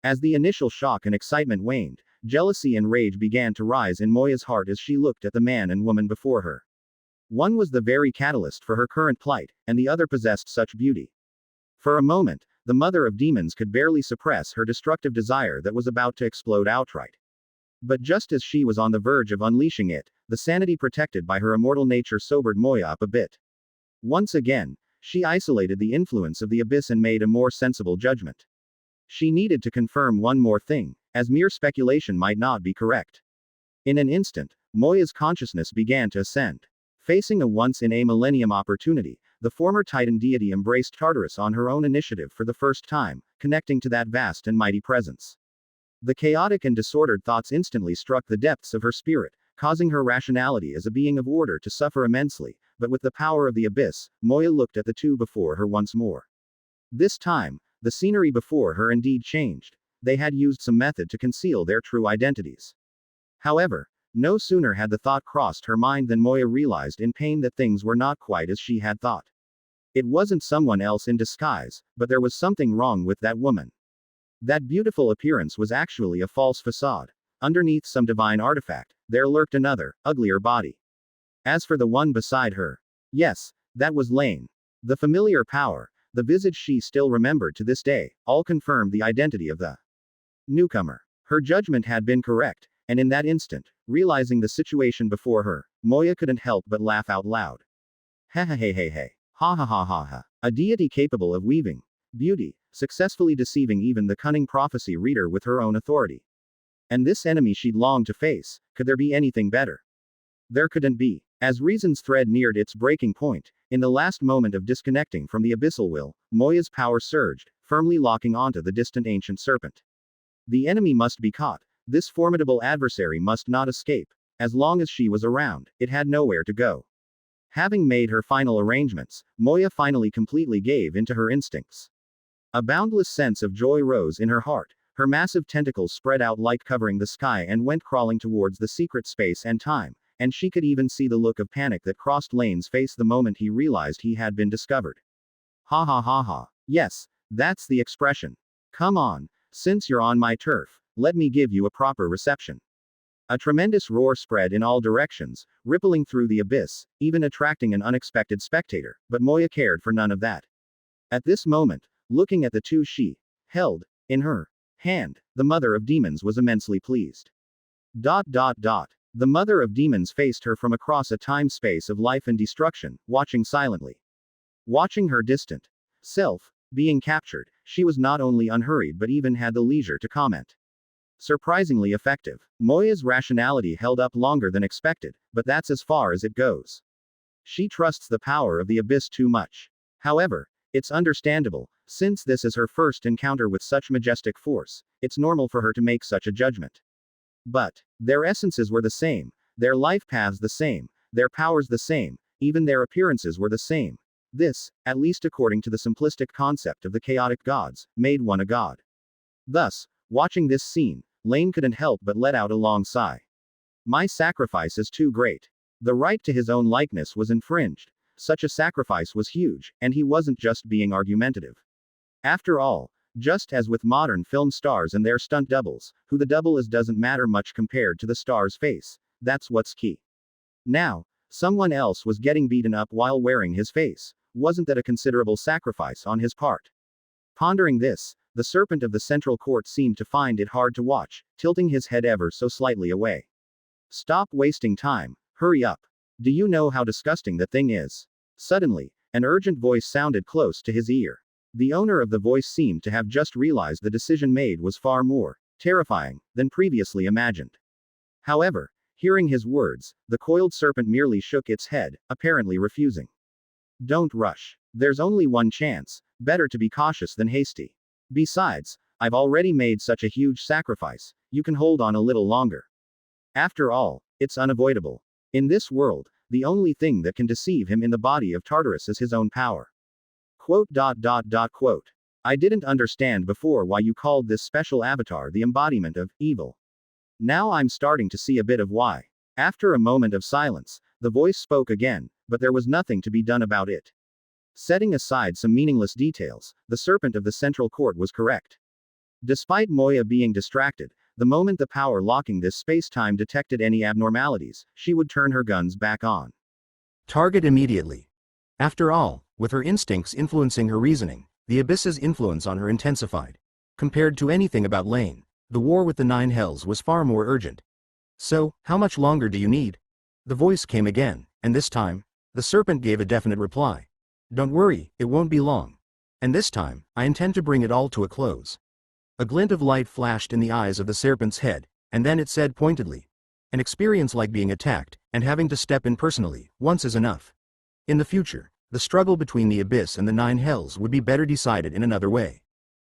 As the initial shock and excitement waned, jealousy and rage began to rise in Moya's heart as she looked at the man and woman before her. One was the very catalyst for her current plight, and the other possessed such beauty. For a moment, the mother of demons could barely suppress her destructive desire that was about to explode outright. But just as she was on the verge of unleashing it, the sanity protected by her immortal nature sobered Moya up a bit. Once again, she isolated the influence of the abyss and made a more sensible judgment. She needed to confirm one more thing, as mere speculation might not be correct. In an instant, Moya's consciousness began to ascend. Facing a once-in-a-millennium opportunity, the former Titan deity embraced Tartarus on her own initiative for the first time, connecting to that vast and mighty presence. The chaotic and disordered thoughts instantly struck the depths of her spirit, causing her rationality as a being of order to suffer immensely, but with the power of the abyss, Moya looked at the two before her once more. This time, the scenery before her indeed changed. They had used some method to conceal their true identities. However, no sooner had the thought crossed her mind than Moya realized in pain that things were not quite as she had thought. It wasn't someone else in disguise, but there was something wrong with that woman. That beautiful appearance was actually a false facade. Underneath some divine artifact, there lurked another, uglier body. As for the one beside her, yes, that was Laine. The familiar power, the visage she still remembered to this day, all confirmed the identity of the newcomer. Her judgment had been correct, and in that instant, realizing the situation before her, Moya couldn't help but laugh out loud. Ha ha ha ha ha. Ha ha ha ha ha. A deity capable of weaving beauty, successfully deceiving even the cunning prophecy reader with her own authority. And this enemy she'd longed to face, could there be anything better? There couldn't be. As reason's thread neared its breaking point, in the last moment of disconnecting from the abyssal will, Moya's power surged, firmly locking onto the distant ancient serpent. The enemy must be caught. This formidable adversary must not escape. As long as she was around, it had nowhere to go. Having made her final arrangements, Moya finally completely gave into her instincts. A boundless sense of joy rose in her heart. Her massive tentacles spread out like covering the sky and went crawling towards the secret space and time, and she could even see the look of panic that crossed Laine's face the moment he realized he had been discovered. Ha ha ha ha. Yes, that's the expression. Come on, since you're on my turf, let me give you a proper reception. A tremendous roar spread in all directions, rippling through the abyss, even attracting an unexpected spectator, but Moya cared for none of that. At this moment, looking at the two she held in her hand, the mother of demons was immensely pleased. The mother of demons faced her from across a time-space of life and destruction, watching silently. Watching her distant self being captured, she was not only unhurried but even had the leisure to comment. Surprisingly effective. Moya's rationality held up longer than expected, but that's as far as it goes. She trusts the power of the abyss too much. However, it's understandable, since this is her first encounter with such majestic force, it's normal for her to make such a judgment. But their essences were the same, their life paths the same, their powers the same, even their appearances were the same. This, at least according to the simplistic concept of the chaotic gods, made one a god. Thus, watching this scene, Laine couldn't help but let out a long sigh. My sacrifice is too great. The right to his own likeness was infringed. Such a sacrifice was huge, and he wasn't just being argumentative. After all, just as with modern film stars and their stunt doubles, who the double is doesn't matter much compared to the star's face. That's what's key. Now, someone else was getting beaten up while wearing his face. Wasn't that a considerable sacrifice on his part? Pondering this, the serpent of the central court seemed to find it hard to watch, tilting his head ever so slightly away. Stop wasting time, hurry up. Do you know how disgusting that thing is? Suddenly, an urgent voice sounded close to his ear. The owner of the voice seemed to have just realized the decision made was far more terrifying than previously imagined. However, Hearing his words, the coiled serpent merely shook its head, apparently refusing. Don't rush. There's only one chance, better to be cautious than hasty. Besides, I've already made such a huge sacrifice, you can hold on a little longer. After all, it's unavoidable. In this world, the only thing that can deceive him in the body of Tartarus is his own power. Quote. I didn't understand before why you called this special avatar the embodiment of evil. Now I'm starting to see a bit of why. After a moment of silence, the voice spoke again, but there was nothing to be done about it. Setting aside some meaningless details, the serpent of the central court was correct. Despite Moya being distracted, the moment the power locking this space-time detected any abnormalities, she would turn her guns back on. Target immediately. After all, with her instincts influencing her reasoning, the Abyss's influence on her intensified. Compared to anything about Laine, the war with the Nine Hells was far more urgent. So, how much longer do you need? The voice came again, and this time, the serpent gave a definite reply. Don't worry, it won't be long. And this time, I intend to bring it all to a close. A glint of light flashed in the eyes of the serpent's head, and then it said pointedly, an experience like being attacked, and having to step in personally, once is enough. In the future, the struggle between the Abyss and the Nine Hells would be better decided in another way.